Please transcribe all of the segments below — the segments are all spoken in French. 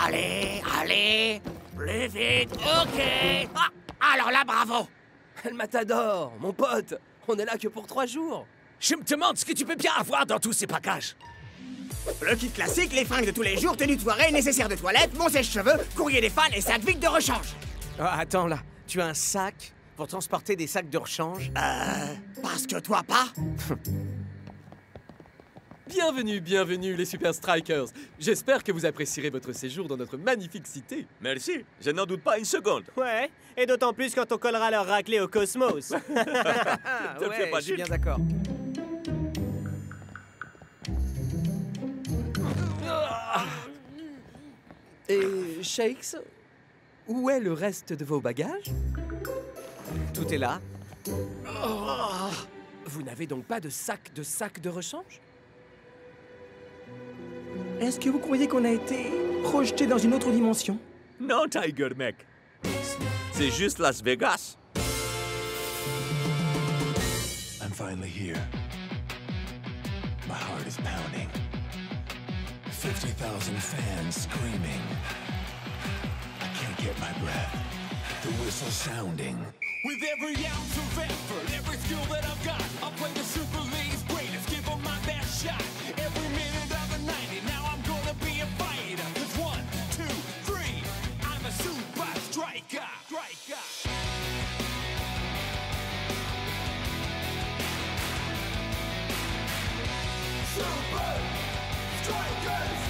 Allez, allez, plus vite, ok. Ah, alors là, bravo. El Matador, mon pote, on est là que pour 3 jours. Je me demande ce que tu peux bien avoir dans tous ces bagages. Le kit classique, les fringues de tous les jours, tenue de soirée, nécessaire de toilette, mon sèche-cheveux, courrier des fans et sac vide de rechange. Ah, attends là, tu as un sac pour transporter des sacs de rechange? Parce que toi pas. Bienvenue, bienvenue les Super Strikers. J'espère que vous apprécierez votre séjour dans notre magnifique cité. Merci, je n'en doute pas une seconde. Ouais, et d'autant plus quand on collera leur raclée au cosmos. Ah, Te le fais pas je suis dire. bien d'accord. Et Shakes, où est le reste de vos bagages? Tout est là. Vous n'avez donc pas de sac de rechange? Est-ce que vous croyez qu'on a été projeté dans une autre dimension? Non, Tiger, mec. C'est juste Las Vegas. I'm finally here. My heart is pounding. 50,000 fans screaming. I can't get my breath. The whistle sounding. With every ounce of effort, every skill that I've got, I'll play the Super League's greatest, give 'em my best shot. Every minute of the 90, now I'm gonna be a fighter. 'Cause 1, 2, 3, I'm a super striker. Super Strikers!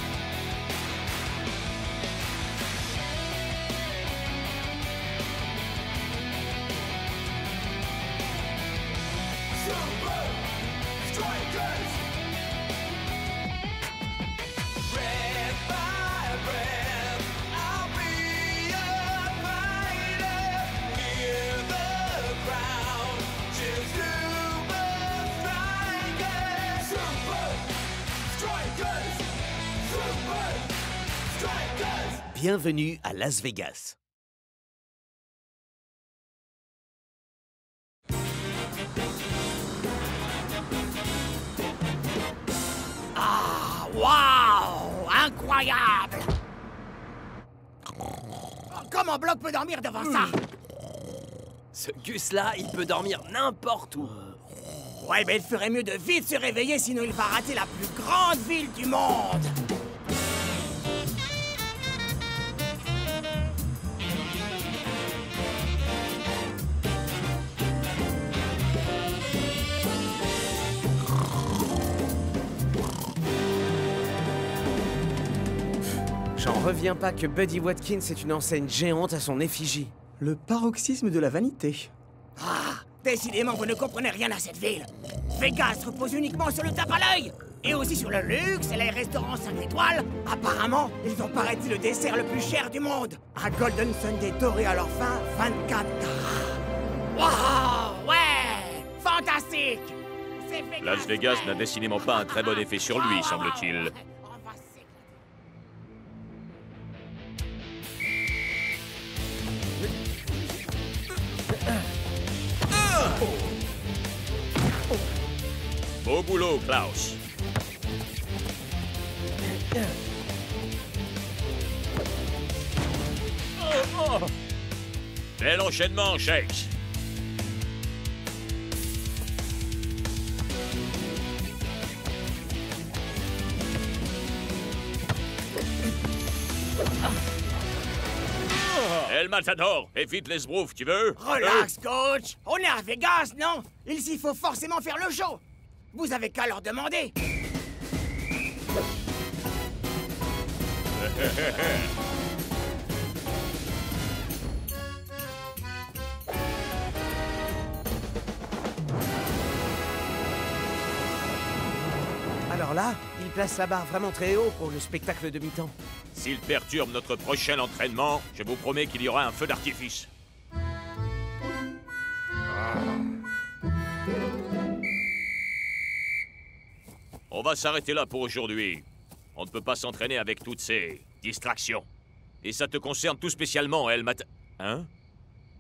Super Strikers! Breath by breath, I'll be a fighter. Hear the crowd, cheer Super Strikers! Super Strikers! Super Strikers! Bienvenue à Las Vegas. Ah, waouh, incroyable. Comment Block peut dormir devant ça? Ce Gus-là, il peut dormir n'importe où. Ouais, mais il ferait mieux de vite se réveiller, sinon il va rater la plus grande ville du monde. J'en reviens pas que Buddy Watkins ait une enseigne géante à son effigie. Le paroxysme de la vanité. Ah, décidément, vous ne comprenez rien à cette ville. Vegas repose uniquement sur le tape à l'œil. Et aussi sur le luxe et les restaurants 5 étoiles. Apparemment, ils ont paraît-il le dessert le plus cher du monde. Un Golden Sundae doré à leur fin, 24 carats. Waouh, ouais, fantastique. C'est Vegas, Las Vegas ouais. n'a décidément pas un très bon effet sur lui, Ah, semble-t-il. ouais. On va s'éclater. Beau boulot, Klaus. Bel enchaînement, Shakes. El Matador, évite les sbroufs, tu veux? Relax, coach. On est à Vegas, non? Il faut forcément faire le show. Vous avez qu'à leur demander. Alors là, il place la barre vraiment très haut pour le spectacle de mi-temps. S'il perturbe notre prochain entraînement, je vous promets qu'il y aura un feu d'artifice. On va s'arrêter là pour aujourd'hui. On ne peut pas s'entraîner avec toutes ces distractions. Et ça te concerne tout spécialement, El Mat... Hein?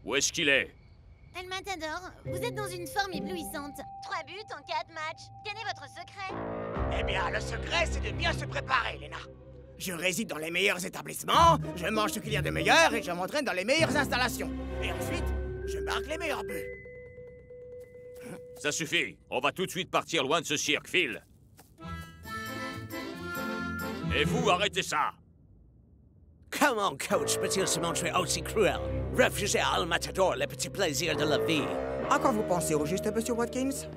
Où est-ce qu'il est? El Matador, vous êtes dans une forme éblouissante. 3 buts en 4 matchs. Quel est votre secret? Eh bien, le secret, c'est de bien se préparer, Lena. Je réside dans les meilleurs établissements, je mange ce qu'il y a de meilleur et je m'entraîne dans les meilleures installations. Et ensuite, je marque les meilleurs buts. Ça suffit. On va tout de suite partir loin de ce cirque, Phil. Et vous, arrêtez ça. Comment coach peut-il se montrer aussi cruel? Refuser à Al Matador les petits plaisirs de la vie. À quoi vous pensez au juste, monsieur Watkins?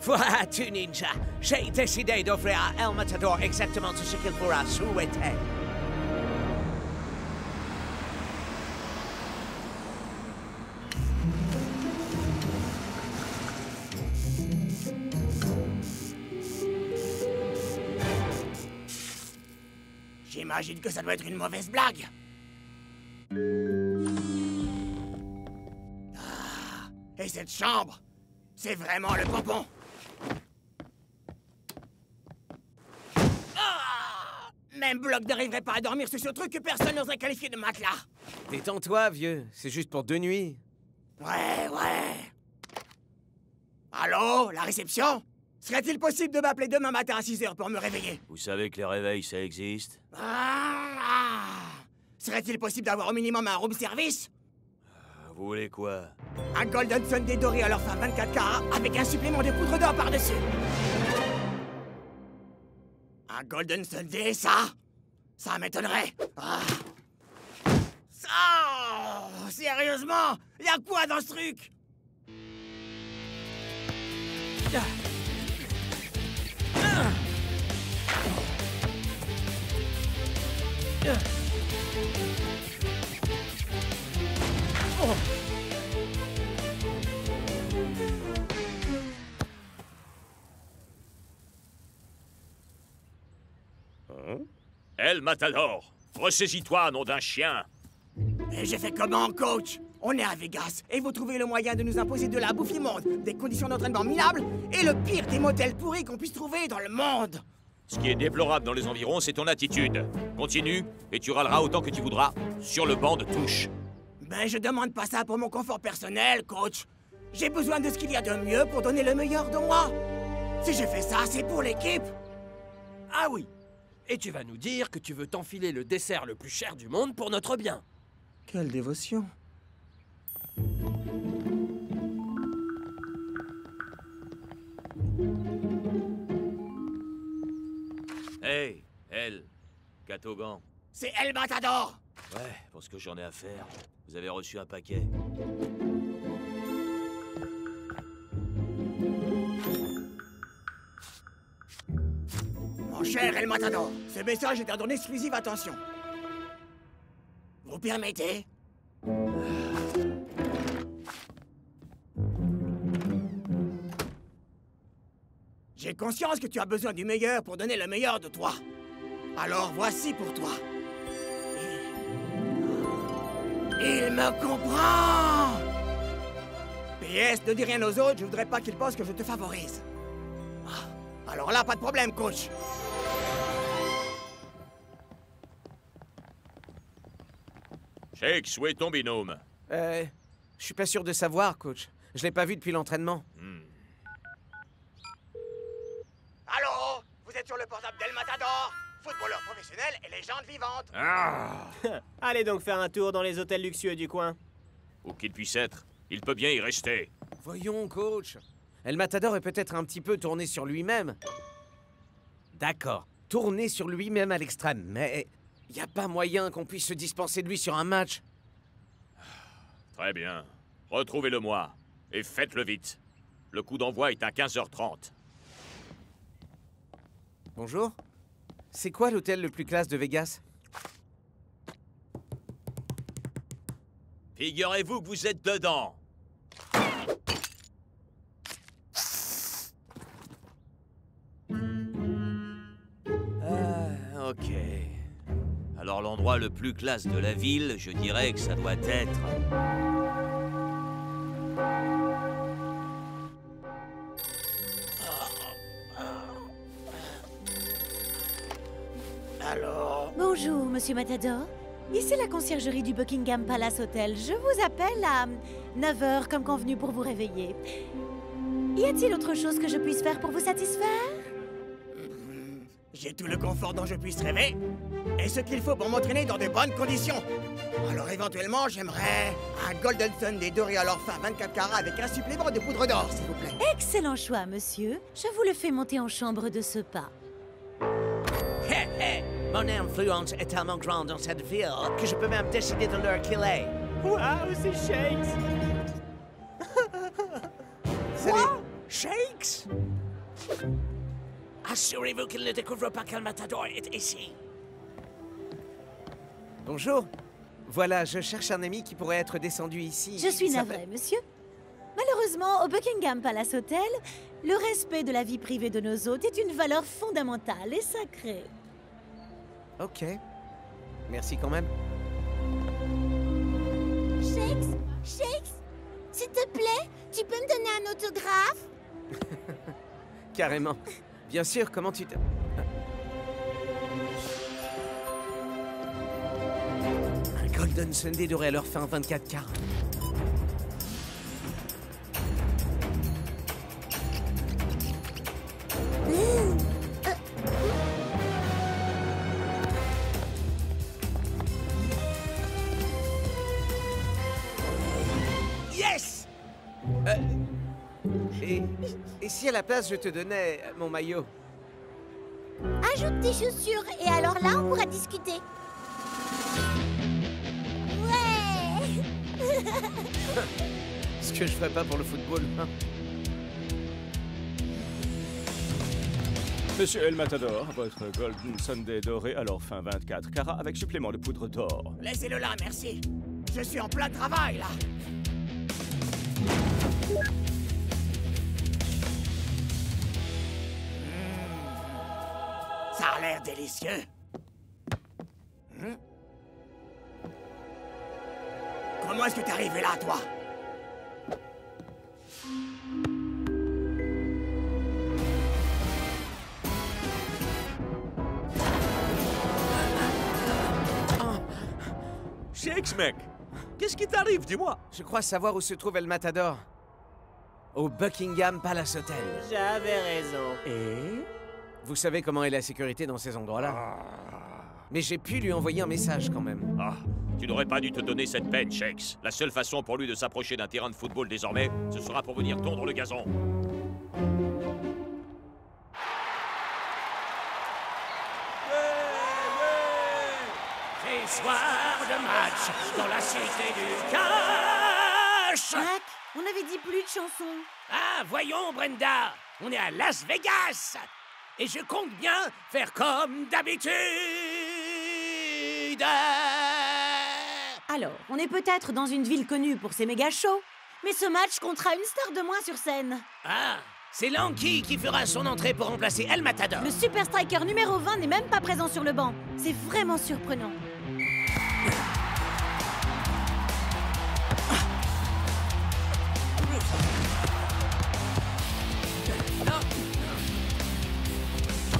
Vois-tu, Ninja, j'ai décidé d'offrir à El Matador exactement tout ce qu'il pourra souhaiter. J'imagine que ça doit être une mauvaise blague. Ah, et cette chambre, c'est vraiment le pompon. Ah, même Block n'arriverait pas à dormir sur ce truc que personne n'oserait qualifier de matelas. Détends-toi, vieux. C'est juste pour 2 nuits. Ouais. Allô, la réception? Serait-il possible de m'appeler demain matin à 6 h pour me réveiller? Vous savez que les réveils, ça existe? Serait-il possible d'avoir au minimum un room service? Vous voulez quoi? Un Golden Sunday doré à leur fin 24 carats avec un supplément de poudre d'or par-dessus. Un Golden Sunday, ça m'étonnerait. Sérieusement, y'a quoi dans ce truc? El Matador, ressaisis-toi, nom d'un chien. Et j'ai fait comment, coach? On est à Vegas, et vous trouvez le moyen de nous imposer de la bouffe immonde, des conditions d'entraînement minables, et le pire des motels pourris qu'on puisse trouver dans le monde. Ce qui est déplorable dans les environs, c'est ton attitude. Continue, et tu râleras autant que tu voudras sur le banc de touche. Ben, je demande pas ça pour mon confort personnel, coach. J'ai besoin de ce qu'il y a de mieux pour donner le meilleur de moi. Si je fais ça, c'est pour l'équipe. Ah oui. Et tu vas nous dire que tu veux t'enfiler le dessert le plus cher du monde pour notre bien. Quelle dévotion. Hey, El, Catogan. C'est El Matador. Ouais, pour ce que j'en ai à faire, vous avez reçu un paquet. Mon cher El Matador, ce message est à donner exclusive attention. Vous permettez? J'ai conscience que tu as besoin du meilleur pour donner le meilleur de toi. Alors voici pour toi. Il me comprend! PS, ne dis rien aux autres, je voudrais pas qu'ils pensent que je te favorise. Alors là, pas de problème, coach. Shakes, où est ton binôme? Je suis pas sûr de savoir, coach. Je l'ai pas vu depuis l'entraînement. Allô? Vous êtes sur le portable d'El Matador? Footballeur professionnel et légende vivante. Allez donc faire un tour dans les hôtels luxueux du coin. Où qu'il puisse être, il peut bien y rester. Voyons, coach. El Matador est peut-être un petit peu tourné sur lui-même. D'accord, tourné sur lui-même à l'extrême, mais y a pas moyen qu'on puisse se dispenser de lui sur un match. Très bien. Retrouvez-le-moi. Et faites-le vite. Le coup d'envoi est à 15h30. Bonjour. C'est quoi l'hôtel le plus classe de Vegas? Figurez-vous que vous êtes dedans. Ok. Alors l'endroit le plus classe de la ville, je dirais que ça doit être... Alors... Bonjour, monsieur Matador. Ici la conciergerie du Buckingham Palace Hotel. Je vous appelle à 9 h comme convenu pour vous réveiller. Y a-t-il autre chose que je puisse faire pour vous satisfaire? J'ai tout le confort dont je puisse rêver et ce qu'il faut pour m'entraîner dans de bonnes conditions. Alors éventuellement, j'aimerais un Golden Sunday doré à l'or fin 24 carats avec un supplément de poudre d'or, s'il vous plaît. Excellent choix, monsieur. Je vous le fais monter en chambre de ce pas. Hé, hé! Mon influence est tellement grande dans cette ville que je peux même décider de l'heure qu'il est. Waouh, c'est Shakes! Quoi? Shakes? Assurez-vous qu'il ne découvre pas qu'El Matador est ici. Bonjour. Voilà, je cherche un ami qui pourrait être descendu ici. Je suis Il navrée, s'appelle- monsieur. Malheureusement, au Buckingham Palace Hotel, le respect de la vie privée de nos hôtes est une valeur fondamentale et sacrée. Ok. Merci quand même. Shakes, Shakes, s'il te plaît, tu peux me donner un autographe? Carrément. Bien sûr, comment tu te... Un Golden Sunday doré à leur fin 24 carats. Yes! Et si à la place je te donnais mon maillot? Ajoute tes chaussures et alors là, on pourra discuter. Ouais! Ce que je ferais pas pour le football. Hein. Monsieur El Matador, votre Golden Sunday doré à leur fin 24 carats avec supplément de poudre d'or. Laissez-le là, merci. Je suis en plein travail, là. Ça a l'air délicieux. Comment est-ce que t'es arrivé là, toi? Shakes, mec! Qu'est-ce qui t'arrive, dis-moi? Je crois savoir où se trouve El Matador. Au Buckingham Palace Hotel. J'avais raison. Et? Vous savez comment est la sécurité dans ces endroits-là. Mais j'ai pu lui envoyer un message quand même. Ah, tu n'aurais pas dû te donner cette peine, Shakes. La seule façon pour lui de s'approcher d'un terrain de football désormais, ce sera pour venir tondre le gazon. C'est soir de match dans la cité du cash. Jack, on avait dit plus de chansons. Ah, voyons, Brenda, on est à Las Vegas. Et je compte bien faire comme d'habitude. Alors, on est peut-être dans une ville connue pour ses méga shows, mais ce match comptera une star de moins sur scène. Ah, c'est Lanky qui fera son entrée pour remplacer El Matador. Le Super Striker numéro 20 n'est même pas présent sur le banc. C'est vraiment surprenant.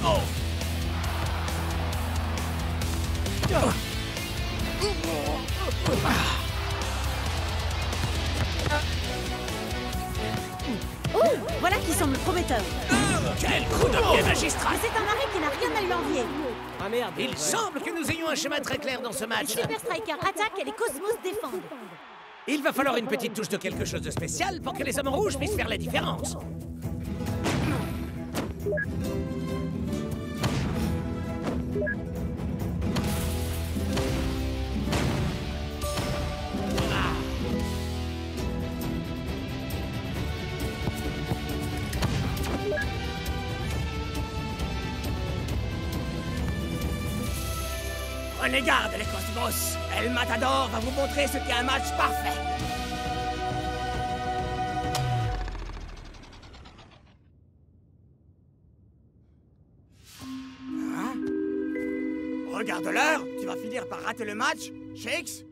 Oh, voilà qui semble prometteur. Quel coup de pied magistral! Mais c'est un arrêt qui n'a rien à lui envier. Ah merde. Il semble que nous ayons un schéma très clair dans ce Les match. Super Strikers attaquent et les Cosmos défendent. Il va falloir une petite touche de quelque chose de spécial pour que les hommes rouges puissent faire la différence. Prenez garde, les Cosmos. El Matador va vous montrer ce qu'est un match parfait. Hein? Regarde l'heure, tu vas finir par rater le match, Shakes.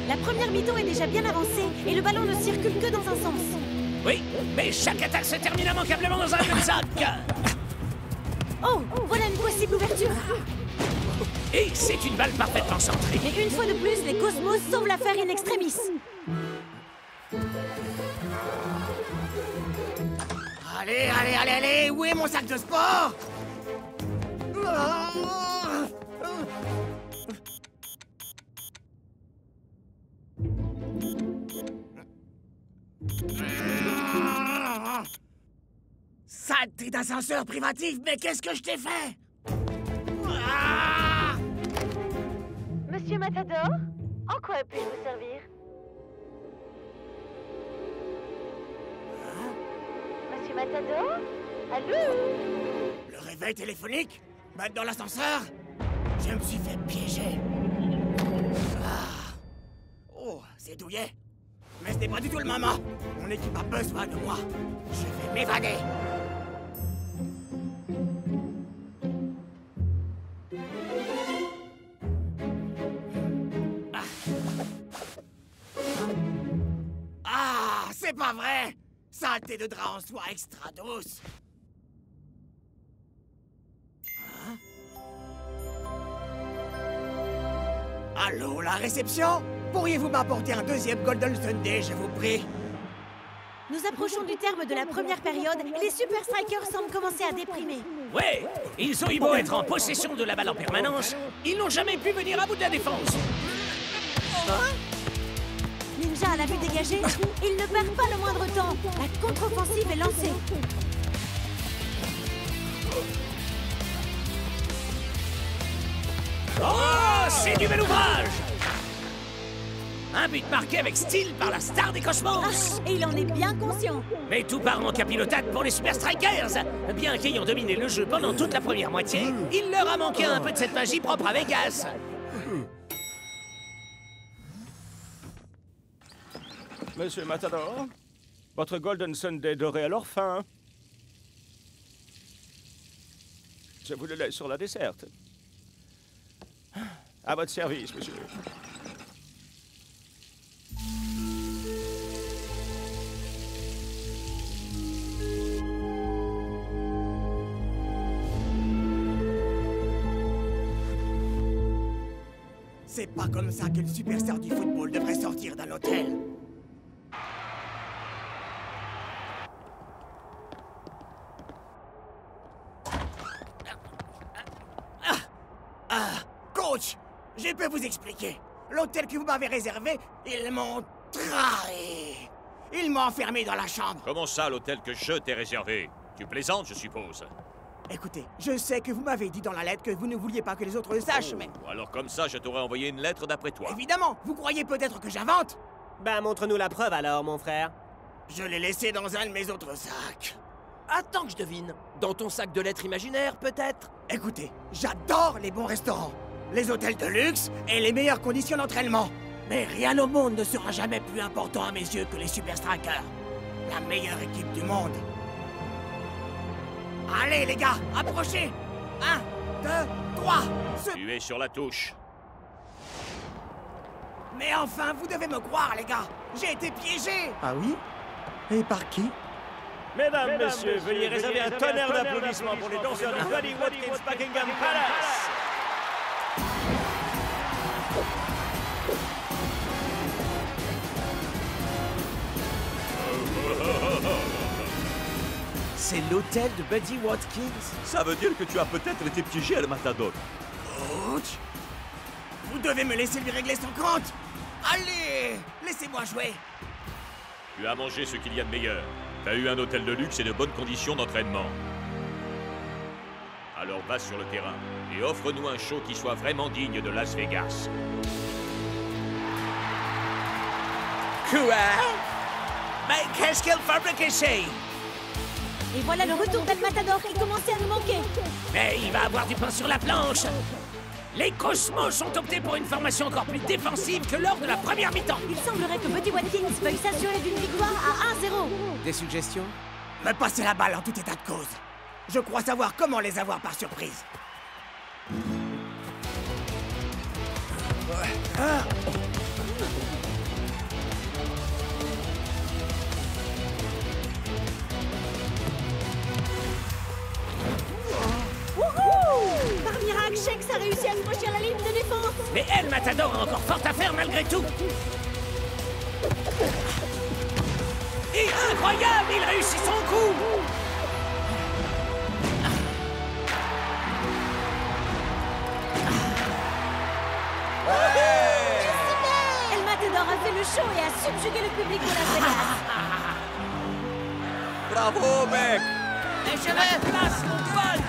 La première mi-temps est déjà bien avancée et le ballon ne circule que dans un sens. Oui, mais chaque attaque se termine immanquablement dans un même sac. Oh, voilà une possible ouverture. Et c'est une balle parfaitement centrée. Et une fois de plus, les Cosmos sauvent l'affaire in extremis. Allez, allez, allez, allez, où est mon sac de sport? Saleté d'ascenseur privatif, mais qu'est-ce que je t'ai fait? Monsieur Matador, en quoi puis-je vous servir? Monsieur Matador? Allô? Le réveil téléphonique? Mettre dans l'ascenseur? Je me suis fait piéger. Oh, c'est douillet. Mais ce n'est pas du tout le moment. Mon équipe a besoin de moi. Je vais m'évader. Ah, c'est pas vrai! Saleté de drap en soie extra douce. Allô, la réception? Pourriez-vous m'apporter un deuxième Golden Sunday, je vous prie? Nous approchons du terme de la première période et les Super Strikers semblent commencer à déprimer. Ouais, ils ont eu beau être en possession de la balle en permanence, ils n'ont jamais pu venir à bout de la défense. Ninja à la vue dégagée, il ne perd pas le moindre temps. La contre-offensive est lancée. Oh, c'est du bel ouvrage! Un but marqué avec style par la star des Cosmos! Et il en est bien conscient. Mais tout part en capilotade pour les Super Strikers! Bien qu'ayant dominé le jeu pendant toute la première moitié, il leur a manqué un peu de cette magie propre à Vegas. Monsieur Matador, votre Golden Sunday doré à leur fin. Je vous le laisse sur la desserte. À votre service, monsieur. C'est pas comme ça que le superstar du football devrait sortir d'un hôtel. Coach, je peux vous expliquer. L'hôtel que vous m'avez réservé, ils m'ont trahi. Ils m'ont enfermé dans la chambre. Comment ça, l'hôtel que je t'ai réservé? Tu plaisantes, je suppose. Écoutez, je sais que vous m'avez dit dans la lettre que vous ne vouliez pas que les autres le sachent, mais... Alors comme ça, je t'aurais envoyé une lettre d'après toi. Évidemment, vous croyez peut-être que j'invente? Ben, montre-nous la preuve alors, mon frère. Je l'ai laissé dans un de mes autres sacs. Attends que je devine. Dans ton sac de lettres imaginaire, peut-être? Écoutez, j'adore les bons restaurants, les hôtels de luxe et les meilleures conditions d'entraînement. Mais rien au monde ne sera jamais plus important à mes yeux que les Super Strikers. La meilleure équipe du monde. Allez, les gars, approchez! 1, 2, 3, Tu es sur la touche. Mais enfin, vous devez me croire, les gars! J'ai été piégé! Ah oui? Et par qui? Mesdames, messieurs, veuillez réserver un tonnerre d'applaudissements pour les danseurs du Buddy Watkins Buckingham Palace. C'est l'hôtel de Buddy Watkins. Ça veut dire que tu as peut-être été piégé à le Matador. Coach! Vous devez me laisser lui régler son compte! Allez! Laissez-moi jouer! Tu as mangé ce qu'il y a de meilleur. Tu as eu un hôtel de luxe et de bonnes conditions d'entraînement. Alors va sur le terrain et offre-nous un show qui soit vraiment digne de Las Vegas. Quoi? Mais qu'est-ce qu'elle fabrique ici? Et voilà le retour d'El Matador qui commençait à nous manquer. Mais il va avoir du pain sur la planche. Les Cosmos ont opté pour une formation encore plus défensive que lors de la première mi-temps. Il semblerait que Buddy Watkins veuille s'assurer d'une victoire à 1-0. Des suggestions? Me passer la balle en tout état de cause. Je crois savoir comment les avoir par surprise. Wouhou! Par miracle, Shakes a réussi à se projeter encore fort à faire malgré tout. Et incroyable, il réussit son coup. El Matador a fait le show et a subjugué le public de Las Vegas. Bravo, mec! Et je me place Antoine.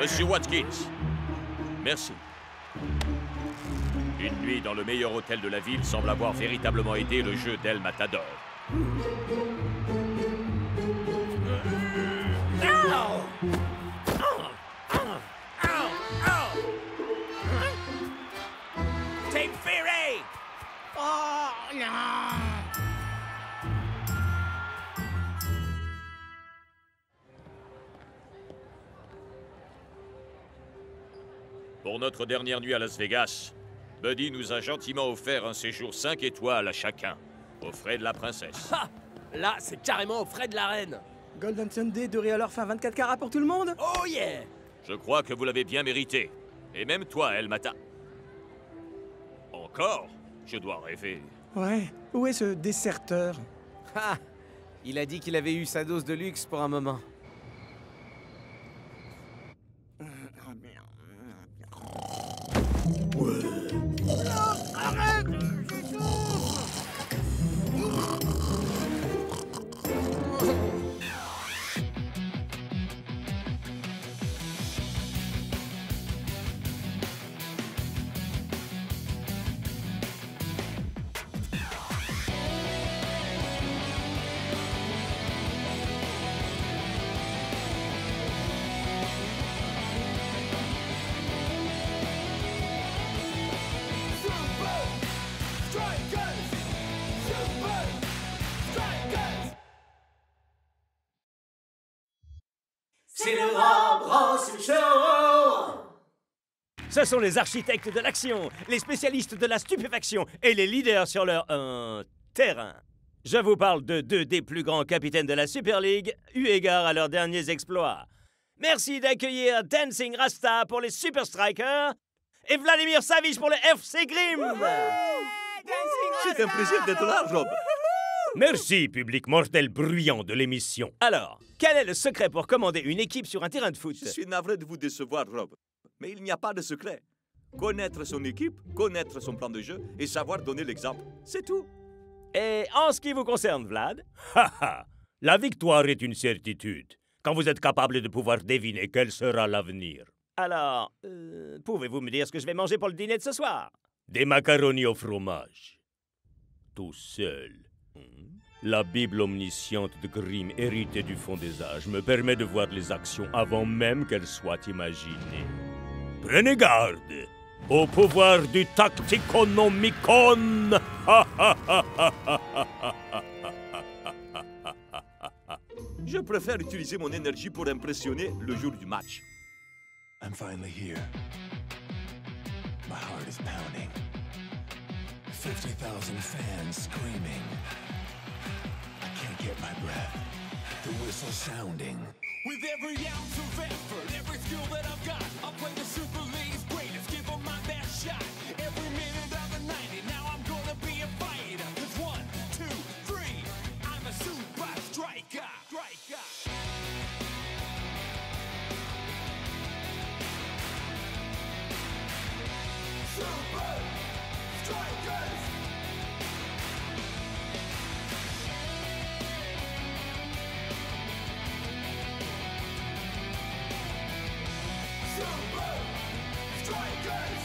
Monsieur Watkins, merci. Une nuit dans le meilleur hôtel de la ville semble avoir véritablement aidé le jeu d'El Matador. Team Fury. Oh non! Pour notre dernière nuit à Las Vegas, Buddy nous a gentiment offert un séjour 5 étoiles à chacun, aux frais de la princesse. Ha! Là, c'est carrément aux frais de la reine. Golden Sunday, doré à leur fin 24 carats pour tout le monde? Oh yeah! Je crois que vous l'avez bien mérité. Et même toi, El Mata. Encore? Je dois rêver. Ouais, où est ce déserteur? Ah! Il a dit qu'il avait eu sa dose de luxe pour un moment. C'est le Rambros Show. Ce sont les architectes de l'action, les spécialistes de la stupéfaction et les leaders sur leur terrain. Je vous parle de deux des plus grands capitaines de la Super League, eu égard à leurs derniers exploits. Merci d'accueillir Dancing Rasta pour les Super Strikers et Vladimir Savage pour le FC Grimm. C'est un plaisir d'être là, Rob. Merci, public mortel bruyant de l'émission. Alors, quel est le secret pour commander une équipe sur un terrain de foot? Je suis navré de vous décevoir, Rob. Mais il n'y a pas de secret. Connaître son équipe, connaître son plan de jeu et savoir donner l'exemple. C'est tout. Et en ce qui vous concerne, Vlad? La victoire est une certitude, quand vous êtes capable de pouvoir deviner quel sera l'avenir. Alors, pouvez-vous me dire ce que je vais manger pour le dîner de ce soir? Des macaronis au fromage. Tout seul. La Bible omnisciente de Grimm, héritée du fond des âges, me permet de voir les actions avant même qu'elles soient imaginées. Prenez garde au pouvoir du Tacticonomicon. Je préfère utiliser mon énergie pour impressionner le jour du match. I'm finally here. My heart is pounding. 50,000 fans screaming. I can't get my breath. The whistle sounding. With every ounce of effort, every skill that I've got, I'll play the Super League's greatest, give them my best shot. Every minute of the 90, now I'm gonna be a fighter. 'Cause 1, 2, 3, I'm a super striker. Super Strikers! Super Strikers!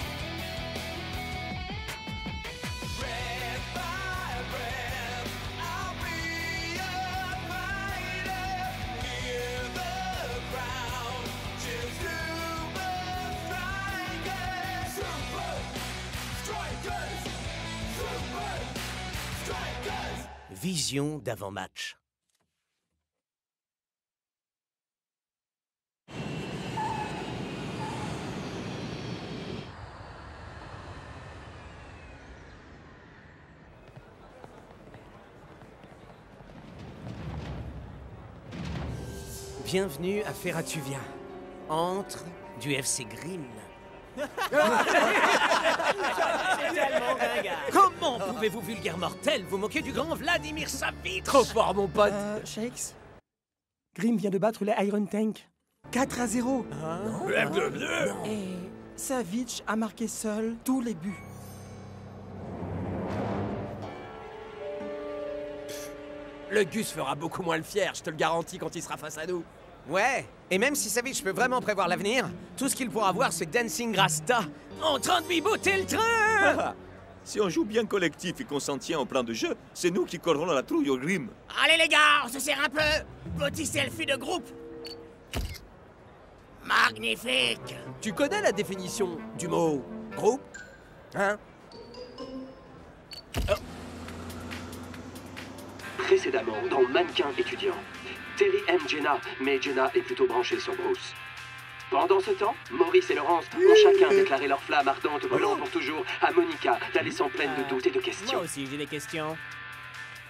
Breath by breath, I'll be a fighter. Hear the crowd cheer Super Strikers! Super Strikers! Super Strikers! Vision d'avant-match. Bienvenue à Ferratuvia, antre du FC Grimm. Comment pouvez-vous, vulgaire mortel, vous moquer du grand Vladimir Savitch? Trop fort, mon pote. Shakes, Grim vient de battre les Iron Tank. 4-0. Et Savitch a marqué seul tous les buts. Le Gus fera beaucoup moins le fier, je te le garantis, quand il sera face à nous. Ouais, et même si Savitch peut vraiment prévoir l'avenir, tout ce qu'il pourra voir, c'est Dancing Rasta. En 38 bouts, t'es le train! Si on joue bien collectif et qu'on s'en tient au plan de jeu, c'est nous qui corrons la trouille au Grim. Allez les gars, on se serre un peu. Petit selfie de groupe. Magnifique. Tu connais la définition du mot groupe? Hein? Précédemment, dans Mannequin étudiant, Terry aime Jenna, mais Jenna est plutôt branchée sur Bruce. Pendant ce temps, Maurice et Laurence ont chacun déclaré leur flamme ardente brûlant pour toujours à Monica, d'Alessandre pleine de doutes et de questions. Moi aussi, j'ai des questions.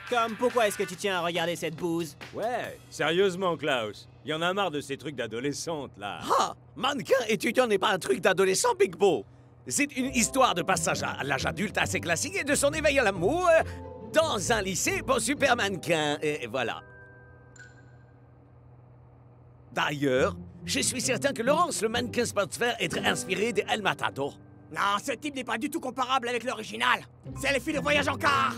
Comme pourquoi est-ce que tu tiens à regarder cette bouse? Ouais, sérieusement, Klaus. Il y en a marre de ces trucs d'adolescente, là. Ah, Mannequin étudiant n'est pas un truc d'adolescent, Big Bo. C'est une histoire de passage à l'âge adulte assez classique et de son éveil à l'amour dans un lycée pour super mannequin. Et voilà. D'ailleurs, je suis certain que Laurence, le mannequin sportif, est inspiré de El Matador. Non, ce type n'est pas du tout comparable avec l'original. C'est les filles de voyage en car.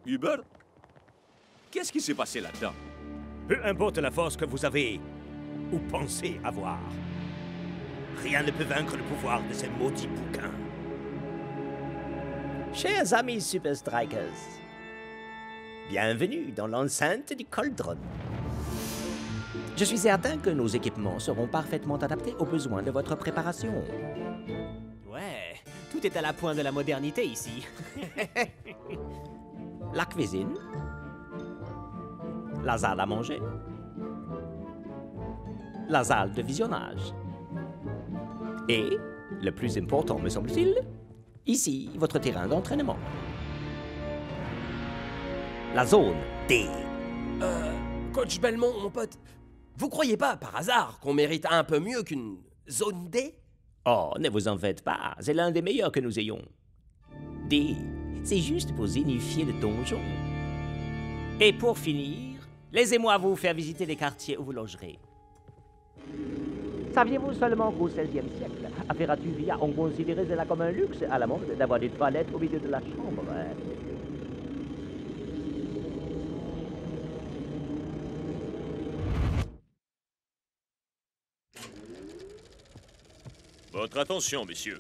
Hubert, qu'est-ce qui s'est passé là-dedans? Peu importe la force que vous avez ou pensez avoir, rien ne peut vaincre le pouvoir de ces maudits bouquins. Chers amis Super Strikers, bienvenue dans l'enceinte du Cauldron. Je suis certain que nos équipements seront parfaitement adaptés aux besoins de votre préparation. Ouais, tout est à la pointe de la modernité ici. La cuisine, la salle à manger, la salle de visionnage. Et, le plus important me semble-t-il, ici, votre terrain d'entraînement. La zone D. Coach Belmont, mon pote, vous croyez pas, par hasard, qu'on mérite un peu mieux qu'une zone D? Oh, ne vous en faites pas, c'est l'un des meilleurs que nous ayons. D, c'est juste pour zénifier le donjon. Et pour finir, laissez-moi vous faire visiter les quartiers où vous logerez. Saviez-vous seulement qu'au XVIe siècle, à Ferratuvia, on considérait cela comme un luxe à la mode d'avoir des toilettes au milieu de la chambre? Votre attention, messieurs.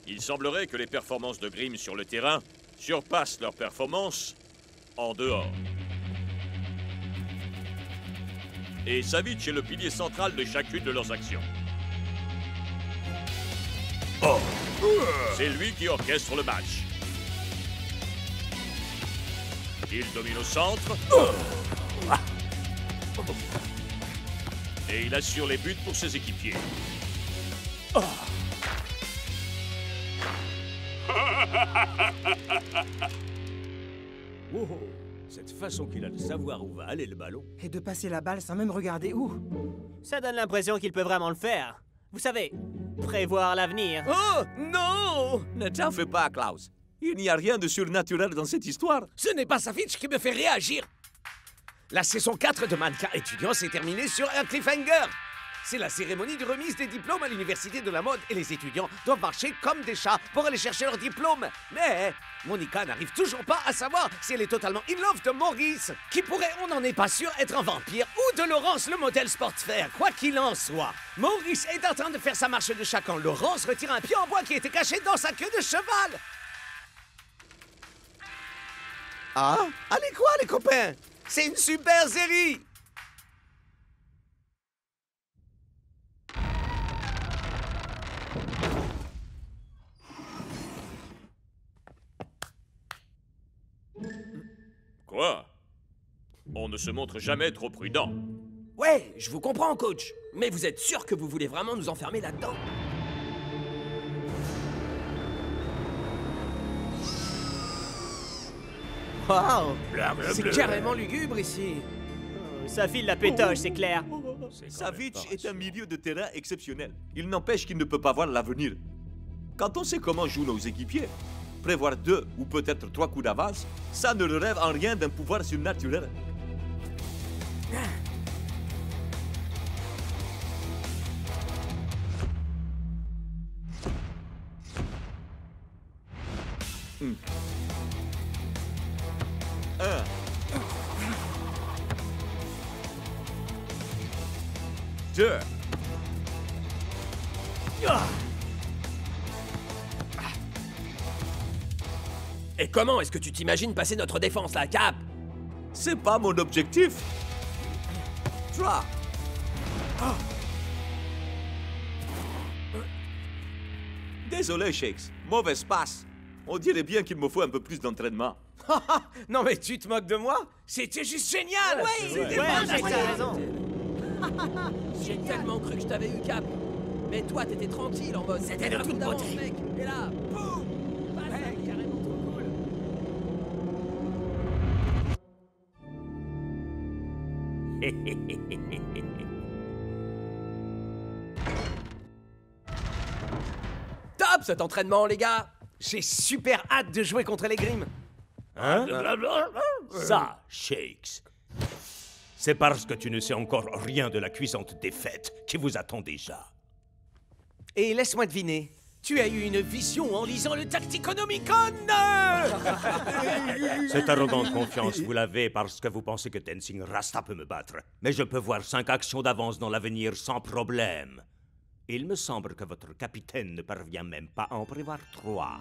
Il semblerait que les performances de Grim sur le terrain surpassent leurs performances en dehors. Et Savitch est le pilier central de chacune de leurs actions. C'est lui qui orchestre le match. Il domine au centre. Et il assure les buts pour ses équipiers. Wow, cette façon qu'il a de savoir où va aller le ballon. Et de passer la balle sans même regarder où. Ça donne l'impression qu'il peut vraiment le faire. Vous savez, prévoir l'avenir. Oh, non! Ne t'en fais pas, Klaus. Il n'y a rien de surnaturel dans cette histoire. Ce n'est pas Savitch qui me fait réagir. La saison 4 de Mannequin étudiant s'est terminée sur un cliffhanger. C'est la cérémonie de remise des diplômes à l'université de la mode et les étudiants doivent marcher comme des chats pour aller chercher leur diplôme. Mais Monica n'arrive toujours pas à savoir si elle est totalement in love de Maurice, qui pourrait, on n'en est pas sûr, être un vampire, ou de Laurence, le modèle sportfair. Quoi qu'il en soit, Maurice est en train de faire sa marche de chat quand Laurence retire un pied en bois qui était caché dans sa queue de cheval. Ah, allez quoi les copains? C'est une super série! Quoi? On ne se montre jamais trop prudent. Ouais, je vous comprends, coach. Mais vous êtes sûr que vous voulez vraiment nous enfermer là-dedans? Waouh! C'est carrément lugubre ici. Ça file la pétoche, c'est clair. Savic est un milieu de terrain exceptionnel. Il n'empêche qu'il ne peut pas voir l'avenir. Quand on sait comment jouent nos équipiers, prévoir 2 ou peut-être 3 coups d'avance, ça ne relève en rien d'un pouvoir surnaturel. Hmm. 1. Deux. Et comment est-ce que tu t'imagines passer notre défense, là, Cap? C'est pas mon objectif. 3. Désolé, Shakes. Mauvaise passe. On dirait bien qu'il me faut un peu plus d'entraînement. Non mais tu te moques de moi? C'était juste génial! T'as raison. J'ai tellement cru que je t'avais eu, Cap. Mais toi, t'étais tranquille en mode. C'était de toute beauté. Mec. Et là, boum! Carrément trop cool. Top cet entraînement, les gars! J'ai super hâte de jouer contre les Grimm. Hein? Ça, Shakes, c'est parce que tu ne sais encore rien de la cuisante défaite qui vous attend déjà. Et laisse-moi deviner, tu as eu une vision en lisant le Tacticonomicon. Cette arrogante confiance, vous l'avez parce que vous pensez que Tenzing Rasta peut me battre. Mais je peux voir 5 actions d'avance dans l'avenir sans problème. Il me semble que votre capitaine ne parvient même pas à en prévoir 3.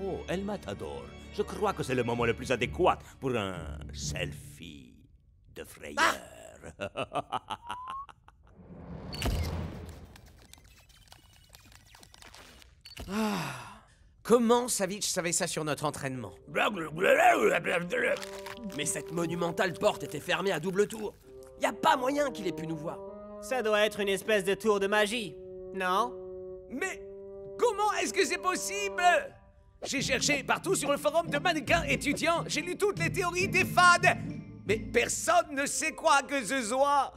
Oh, El Matador, je crois que c'est le moment le plus adéquat pour un selfie de frayeur. Comment Savic savait ça sur notre entraînement? Mais cette monumentale porte était fermée à double tour. Y a pas moyen qu'il ait pu nous voir. Ça doit être une espèce de tour de magie, non? Mais comment est-ce que c'est possible? J'ai cherché partout sur le forum de mannequins étudiants, j'ai lu toutes les théories des fades, mais personne ne sait quoi que ce soit.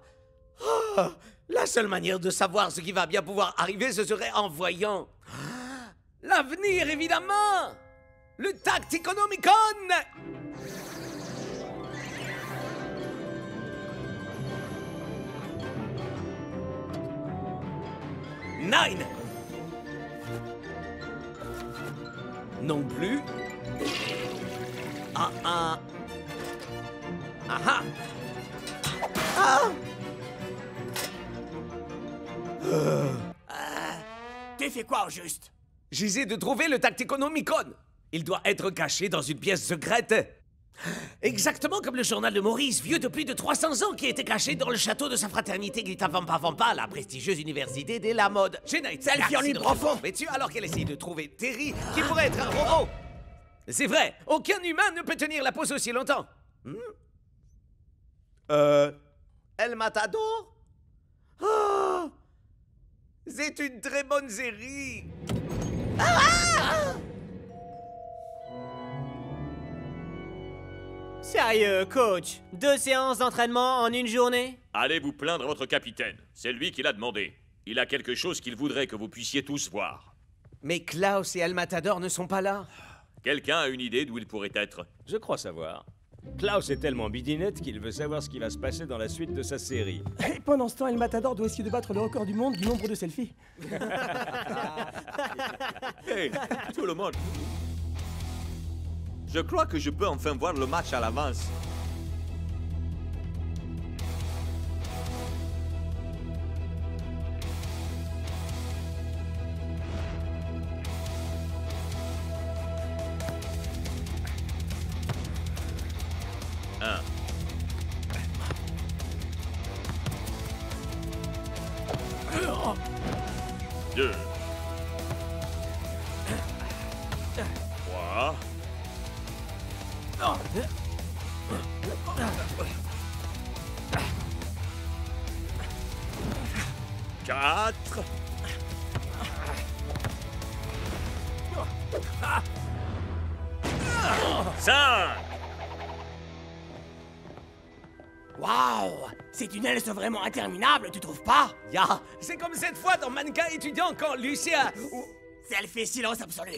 Oh, la seule manière de savoir ce qui va bien pouvoir arriver, ce serait en voyant l'avenir, évidemment. Le Tacticonomicon. Nine. Non plus. Ah. Ah. Tu fais quoi au juste? J'essaie de trouver le Tacticonomicon. Il doit être caché dans une pièce secrète. Exactement comme le journal de Maurice, vieux de plus de 300 ans, qui était caché dans le château de sa fraternité Grita Vampa Vampa, la prestigieuse université de la mode. Jenna selfie en ligne profond. Mais tu, alors qu'elle essaye de trouver Terry, qui pourrait être un robot. C'est vrai, aucun humain ne peut tenir la pose aussi longtemps. El Matador? Oh, c'est une très bonne série. Sérieux, coach? 2 séances d'entraînement en une journée? Allez vous plaindre à votre capitaine. C'est lui qui l'a demandé. Il a quelque chose qu'il voudrait que vous puissiez tous voir. Mais Klaus et El Matador ne sont pas là. Quelqu'un a une idée d'où il pourrait être? Je crois savoir. Klaus est tellement bidinette qu'il veut savoir ce qui va se passer dans la suite de sa série. Et pendant ce temps, El Matador doit essayer de battre le record du monde du nombre de selfies. Hey, tout le monde. Je crois que je peux enfin voir le match à l'avance. Un. Deux. Trois. 5. Waouh! Ces tunnels sont vraiment interminables, tu trouves pas? Ya, c'est comme cette fois dans Mannequin étudiant quand Lucia... Elle fait silence absolu.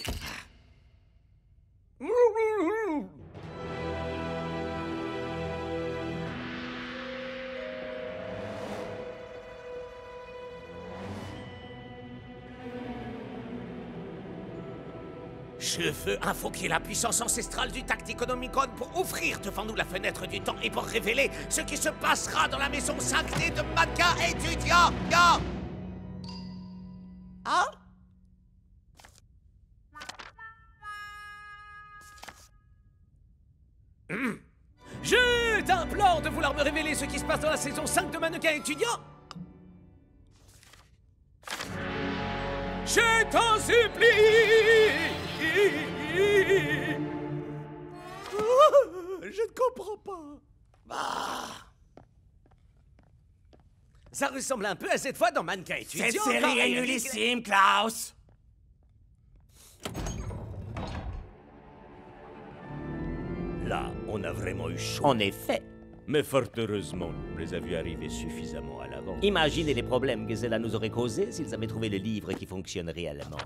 Je veux invoquer la puissance ancestrale du Tacticonomicon pour offrir devant nous la fenêtre du temps et pour révéler ce qui se passera dans la maison sacrée de Mannequin étudiant. Ya! Hein? Je t'implore de vouloir me révéler ce qui se passe dans la saison 5 de Mannequin étudiant. Je t'en supplie. Je ne comprends pas. Ça ressemble un peu à cette fois dans Mannequin étudiant. Cette série est nullissime, Klaus. Là, on a vraiment eu chaud. En effet. Mais fort heureusement, on les a vus arriver suffisamment à l'avance. Imaginez les problèmes que cela nous aurait causés s'ils avaient trouvé le livre qui fonctionne réellement.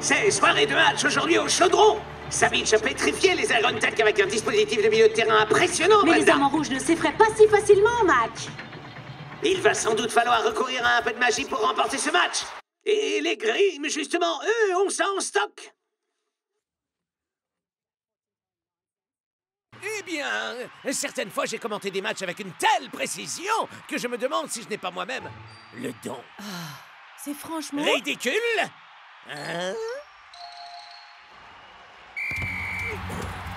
C'est soirée de match aujourd'hui au Chaudron. Savic a pétrifié les Iron Tank avec un dispositif de milieu de terrain impressionnant. Mais les Amants Rouges ne s'effraient pas si facilement, Mac. Il va sans doute falloir recourir à un peu de magie pour remporter ce match. Et les Grimm, justement, eux, ont ça en stock. Eh bien, certaines fois j'ai commenté des matchs avec une telle précision que je me demande si je n'ai pas moi-même le don. C'est franchement... Ridicule. Hein?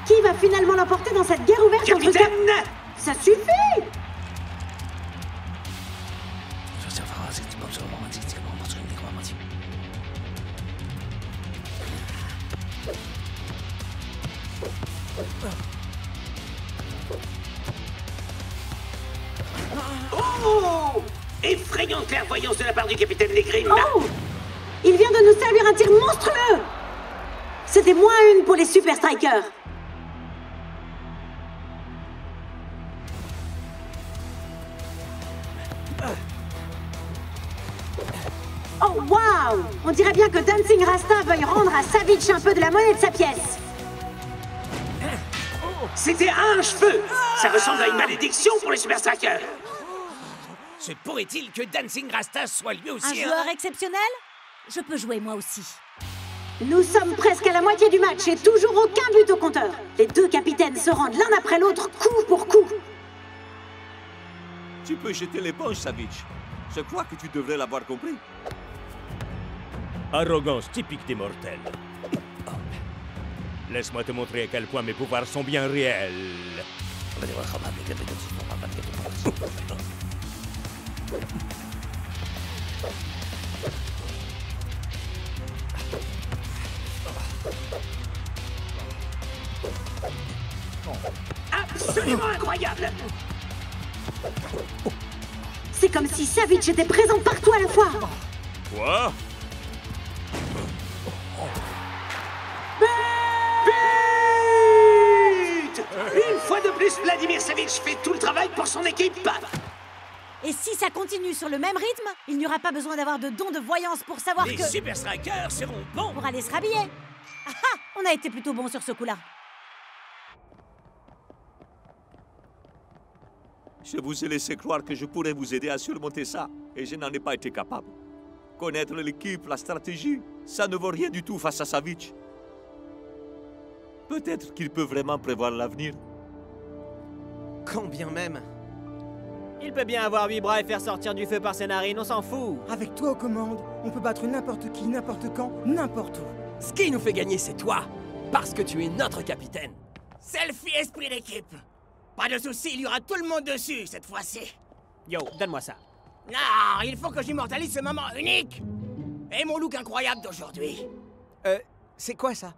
Qui va finalement l'emporter dans cette guerre ouverte entre... Capitaine! Ça suffit! Oh! Effrayante clairvoyance de la part du capitaine des Grimm. Oh! Il vient de nous servir un tir monstrueux! C'était -1 pour les Super Strikers. Oh waouh! On dirait bien que Dancing Rasta veuille rendre à Savic un peu de la monnaie de sa pièce. C'était un cheveu. Ça ressemble à une malédiction pour les Super Strikers. Se pourrait-il que Dancing Rasta soit lui aussi Un joueur exceptionnel? Je peux jouer moi aussi. Nous sommes presque à la moitié du match et toujours aucun but au compteur. Les deux capitaines se rendent l'un après l'autre, coup pour coup. Tu peux jeter l'éponge, Savic. Je crois que tu devrais l'avoir compris. Arrogance typique des mortels. Laisse-moi te montrer à quel point mes pouvoirs sont bien réels. Absolument incroyable. C'est comme si Savic était présent partout à la fois. Quoi? But! Une fois de plus, Vladimir Savic fait tout le travail pour son équipe. Et si ça continue sur le même rythme, il n'y aura pas besoin d'avoir de don de voyance pour savoir Les que... Super Strikers seront bons Pour aller se rhabiller. Ah ah! On a été plutôt bons sur ce coup-là. Je vous ai laissé croire que je pourrais vous aider à surmonter ça, et je n'en ai pas été capable. Connaître l'équipe, la stratégie, ça ne vaut rien du tout face à Savic. Peut-être qu'il peut vraiment prévoir l'avenir. Quand bien même. Il peut bien avoir 8 bras et faire sortir du feu par ses narines, on s'en fout. Avec toi aux commandes, on peut battre n'importe qui, n'importe quand, n'importe où. Ce qui nous fait gagner, c'est toi. Parce que tu es notre capitaine. Selfie esprit d'équipe. Pas de soucis, il y aura tout le monde dessus cette fois-ci. Yo, donne-moi ça. Non, il faut que j'immortalise ce moment unique. Et mon look incroyable d'aujourd'hui. C'est quoi ça?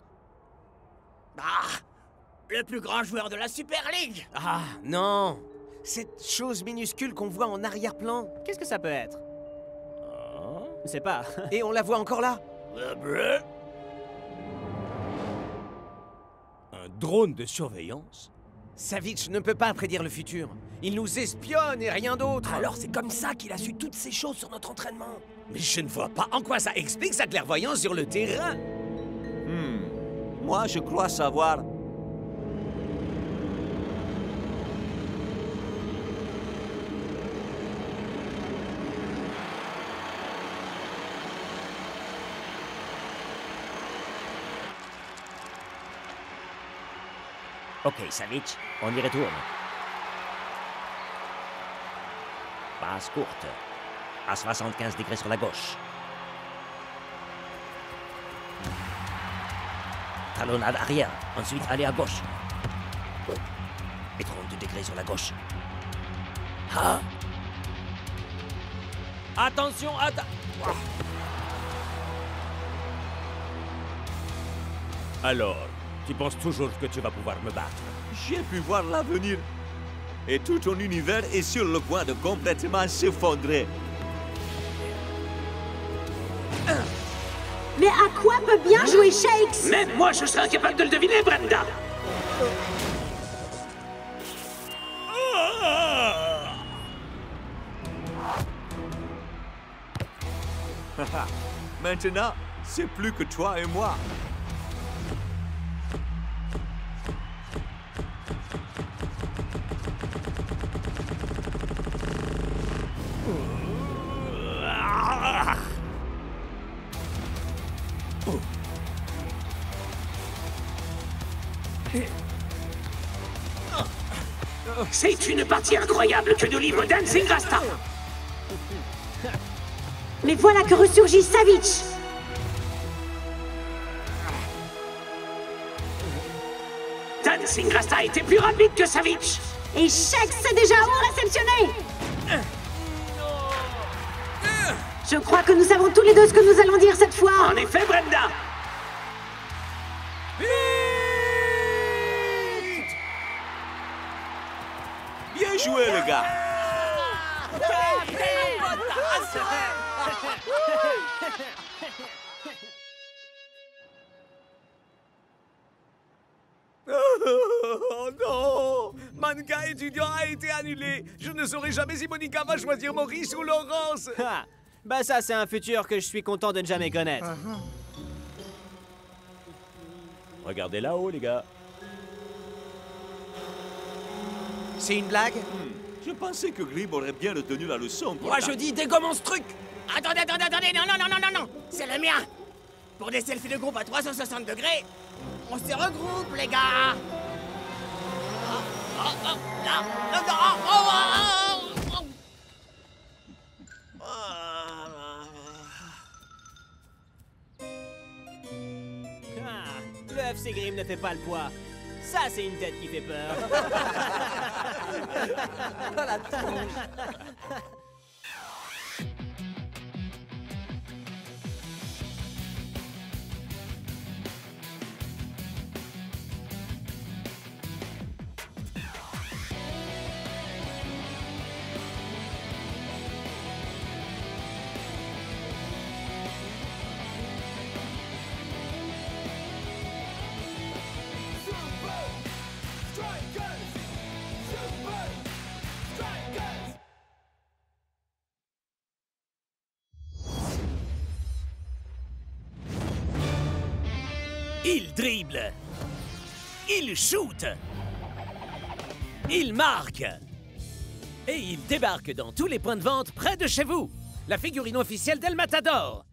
Le plus grand joueur de la Super League. Ah, non. Cette chose minuscule qu'on voit en arrière-plan. Qu'est-ce que ça peut être? Je sais pas. Et on la voit encore là. Un drone de surveillance? Savic ne peut pas prédire le futur. Il nous espionne et rien d'autre. Alors c'est comme ça qu'il a su toutes ces choses sur notre entraînement. Mais je ne vois pas en quoi ça explique sa clairvoyance sur le terrain. Moi, je crois savoir. Ok, Savic, on y retourne. Passe courte. À 75 degrés sur la gauche. Talonnade arrière. Ensuite, allez à gauche. Et 32 degrés sur la gauche. Ah! Attention, Alors, tu penses toujours que tu vas pouvoir me battre? J'ai pu voir l'avenir. Et tout ton univers est sur le point de complètement s'effondrer. Mais à quoi peut bien jouer Shakes? Même moi, je serais incapable de le deviner, Brenda. Maintenant, c'est plus que toi et moi. C'est une partie incroyable que nous livre Dancing Rasta. Mais voilà que ressurgit Savic. Dancing Rasta était plus rapide que Savic. Et Shakes s'est déjà réceptionné. Je crois que nous savons tous les deux ce que nous allons dire cette fois. En effet, Brenda. Bien joué, les gars. Oh non! Mannequin étudiant a été annulé. Je ne saurai jamais si Monica va choisir Maurice ou Laurence. Ah, bah ça, c'est un futur que je suis content de ne jamais connaître. Regardez là-haut, les gars. C'est une blague? Je pensais que Grib aurait bien retenu la leçon. Moi je dis dégommons ce truc. Attendez, non. C'est le mien. Pour des selfies de groupe à 360 degrés, on se regroupe, les gars. Le FC Grim ne fait pas le poids. Ça, c'est une tête qui fait peur. Oh la tronche. Il dribble. Il shoot. Il marque. Et il débarque dans tous les points de vente près de chez vous. La figurine officielle d'El Matador.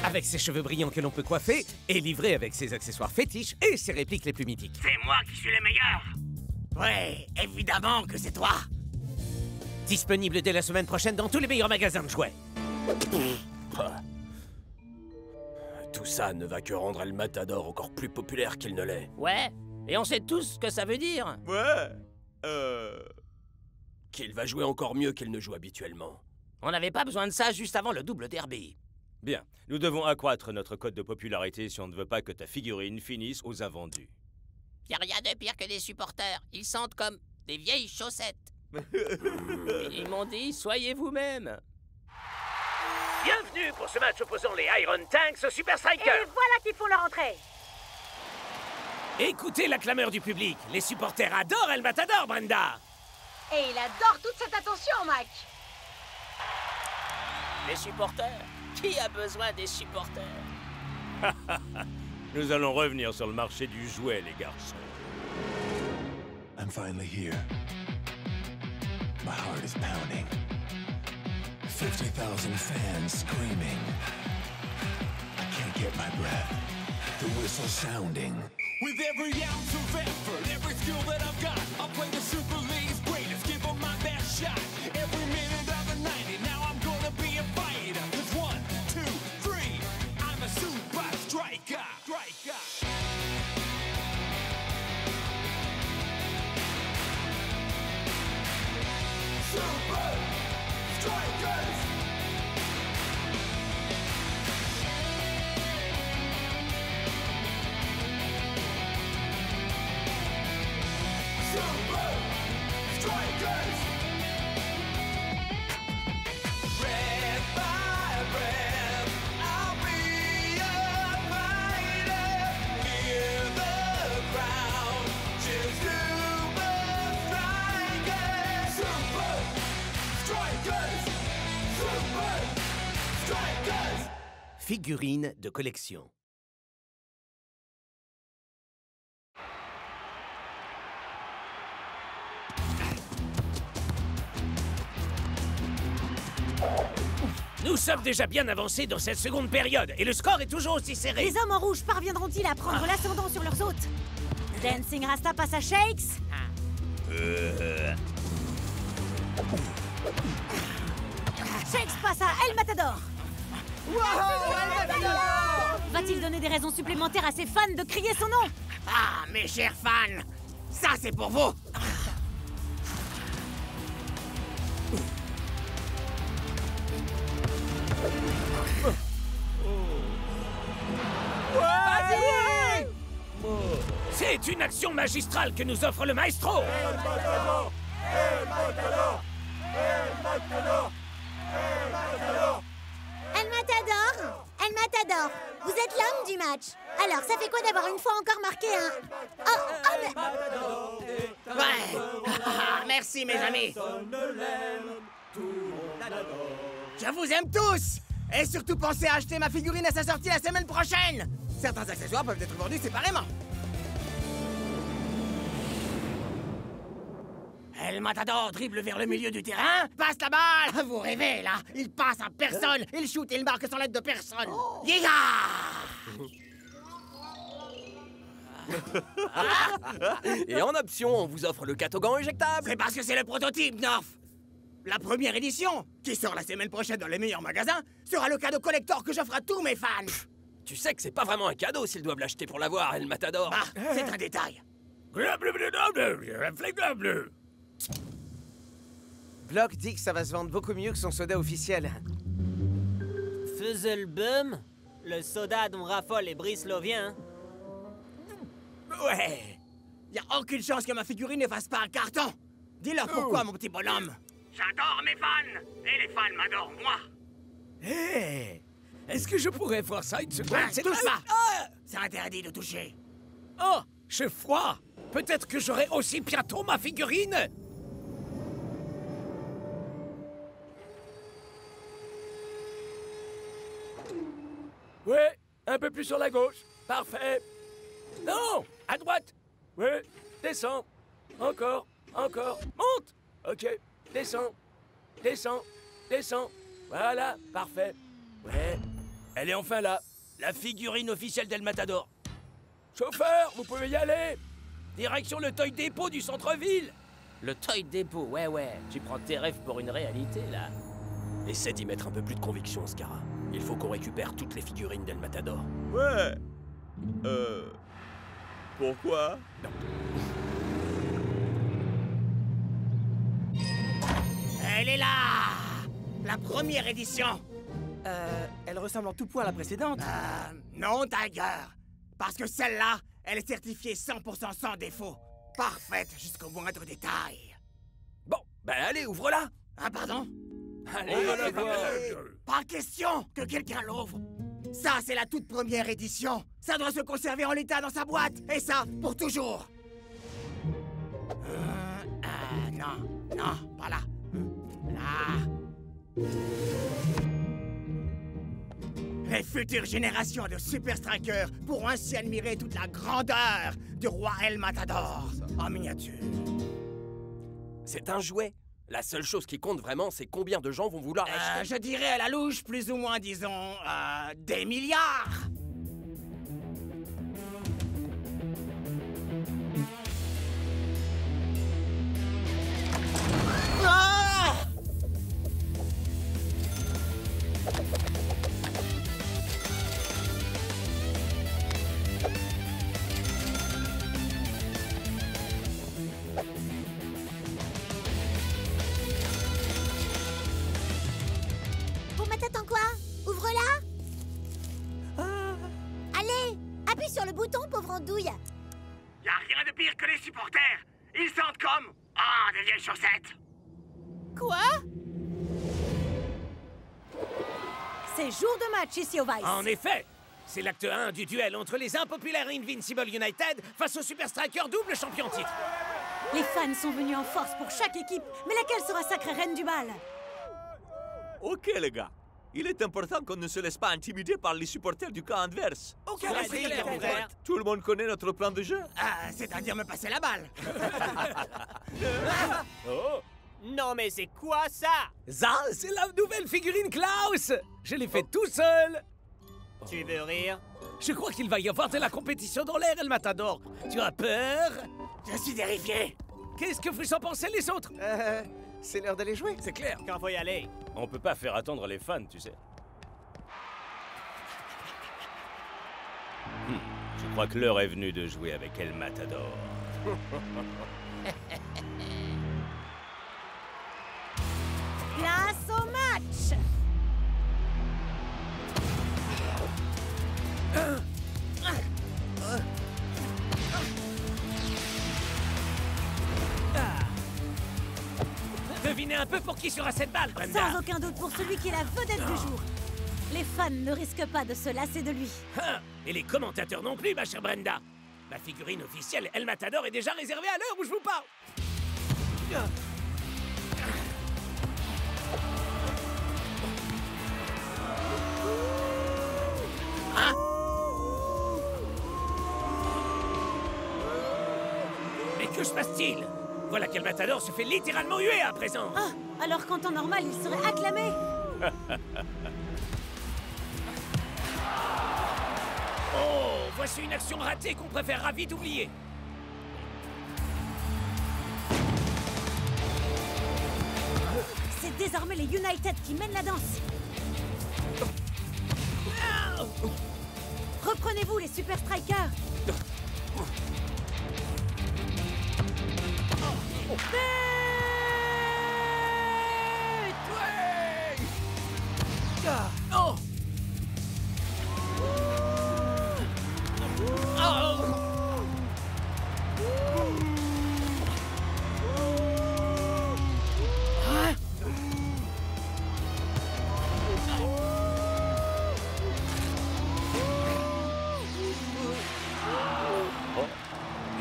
Avec ses cheveux brillants que l'on peut coiffer et livrée avec ses accessoires fétiches et ses répliques les plus mythiques. C'est moi qui suis le meilleur. Ouais, évidemment que c'est toi. Disponible dès la semaine prochaine dans tous les meilleurs magasins de jouets. Tout ça ne va que rendre El Matador encore plus populaire qu'il ne l'est. Ouais, et on sait tous ce que ça veut dire. Ouais, Qu'il va jouer encore mieux qu'il ne joue habituellement. On n'avait pas besoin de ça juste avant le double derby. Bien, nous devons accroître notre cote de popularité si on ne veut pas que ta figurine finisse aux invendus. Y a rien de pire que des supporters. Ils sentent comme des vieilles chaussettes. Ils m'ont dit, soyez vous-même. Bienvenue pour ce match opposant les Iron Tanks aux Super Strikers. Et voilà qu'ils font leur entrée. Écoutez la clameur du public. Les supporters adorent El Matador, Brenda. Et il adore toute cette attention, Mac. Les supporters? Qui a besoin des supporters? Nous allons revenir sur le marché du jouet, les garçons. I'm finally here. My heart is pounding. 50,000 fans screaming. I can't get my breath. The whistle sounding. With every ounce of effort, every skill that I've got, I'll play the Super League's greatest, give them my best shot. Every minute of the 90, now I'm gonna be a fighter. 'Cause 1, 2, 3, I'm a super striker. Super Strikers! Super Strikers! Red by red, I'll be a fighter. Hear the crowd cheer Super Strikers! Super Strikers! Super Strikers! Figurines de collection. Nous sommes déjà bien avancés dans cette seconde période et le score est toujours aussi serré. Les hommes en rouge parviendront-ils à prendre l'ascendant sur leurs hôtes? Dancing Rasta passe à Shakes. Shakes passe à El Matador. Va-t-il donner des raisons supplémentaires à ses fans de crier son nom? Ah, mes chers fans, ça c'est pour vous. Vas-y! C'est une action magistrale que nous offre le maestro. El Matador! El Matador! El Matador! El Matador! El Matador! El Matador! Vous êtes l'homme du match. Alors, ça fait quoi d'avoir une fois encore marqué un... mais... Ouais. Merci mes amis. Je vous aime tous. Et surtout pensez à acheter ma figurine à sa sortie la semaine prochaine. Certains accessoires peuvent être vendus séparément. El Matador dribble vers le milieu du terrain, passe la balle. Vous rêvez, là. Il passe à personne. Il shoot et il marque sans l'aide de personne. Yiga! Et en option, on vous offre le catogan éjectable. C'est parce que c'est le prototype, North. La première édition, qui sort la semaine prochaine dans les meilleurs magasins, sera le cadeau collector que j'offre à tous mes fans. Tu sais que c'est pas vraiment un cadeau s'ils doivent l'acheter pour l'avoir, El Matador. Bah, c'est un détail. Block dit que ça va se vendre beaucoup mieux que son soda officiel. Fuzzlebum? Le soda dont raffolent les Brisloviens. Ouais. Y a aucune chance que ma figurine ne fasse pas un carton. Dis-leur pourquoi, mon petit bonhomme. J'adore mes fans. Et les fans m'adorent, moi. Hé! Est-ce que je pourrais voir ça une seconde? Touche pas. C'est interdit de toucher. Oh! J'ai froid! Peut-être que j'aurai aussi bientôt ma figurine! Ouais, un peu plus sur la gauche. Parfait. Non, à droite. Ouais, descends. Encore, encore. Monte. Ok, descends. Descends, descends. Voilà, parfait. Ouais, elle est enfin là. La figurine officielle d'El Matador. Chauffeur, vous pouvez y aller. Direction le Toy Depot du centre-ville. Le Toy Depot, ouais. Tu prends tes rêves pour une réalité, là. Essaie d'y mettre un peu plus de conviction, Scara. Il faut qu'on récupère toutes les figurines d'El Matador. Ouais. Pourquoi? Non. Elle est là. La première édition. Elle ressemble en tout point à la précédente. Non, Tiger. Parce que celle-là, Elle est certifiée 100% sans défaut. Parfaite jusqu'au moindre détail. Bon, ben allez, ouvre-la. Ah, pardon? Allez, On va la voir. Pas question que quelqu'un l'ouvre. Ça, c'est la toute première édition. Ça doit se conserver en l'état dans sa boîte. Et ça, pour toujours. Non, pas là. Là. Les futures générations de Super Strikers pourront ainsi admirer toute la grandeur du roi El Matador en miniature. C'est un jouet. La seule chose qui compte vraiment, c'est combien de gens vont vouloir l'acheter. Je dirais à la louche, plus ou moins, disons, des milliards. Ah! Pour ma tête en quoi? Ouvre-la. Allez, appuie sur le bouton, pauvre andouille. Y a rien de pire que les supporters. Ils sentent comme... Ah, des vieilles chaussettes. Quoi? C'est jour de match ici au Vice. En effet, c'est l'acte 1 du duel entre les impopulaires Invincible United face aux Super Strikers double champion titre. Les fans sont venus en force pour chaque équipe, mais laquelle sera sacrée reine du bal? Ok, les gars. Il est important qu'on ne se laisse pas intimider par les supporters du camp adverse. Ok, c'est clair, mon frère. Tout le monde connaît notre plan de jeu? Ah, c'est-à-dire me passer la balle. Oh! Non mais c'est quoi ça? Ça, c'est la nouvelle figurine Klaus. Je l'ai faite tout seul. Tu veux rire? Je crois qu'il va y avoir de la compétition dans l'air, El Matador. Tu as peur? Je suis terrifié. Qu'est-ce que vous en pensez, les autres? C'est l'heure d'aller jouer. C'est clair. Quand faut y aller? On peut pas faire attendre les fans, tu sais. Je crois que l'heure est venue de jouer avec El Matador. Place au match. Devinez un peu pour qui sera cette balle, Brenda. Sans aucun doute pour celui qui est la vedette du jour. Les fans ne risquent pas de se lasser de lui. Ah, et les commentateurs non plus, ma chère Brenda. La figurine officielle El Matador est déjà réservée à l'heure où je vous parle. Hein? Mais que se passe-t-il? Voilà qu'El Matador se fait littéralement huer à présent. Ah, alors qu'en temps normal, il serait acclamé. Oh, voici une action ratée qu'on préférera vite oublier. C'est désormais les United qui mènent la danse. Reprenez-vous, les Super Strikers. Oh!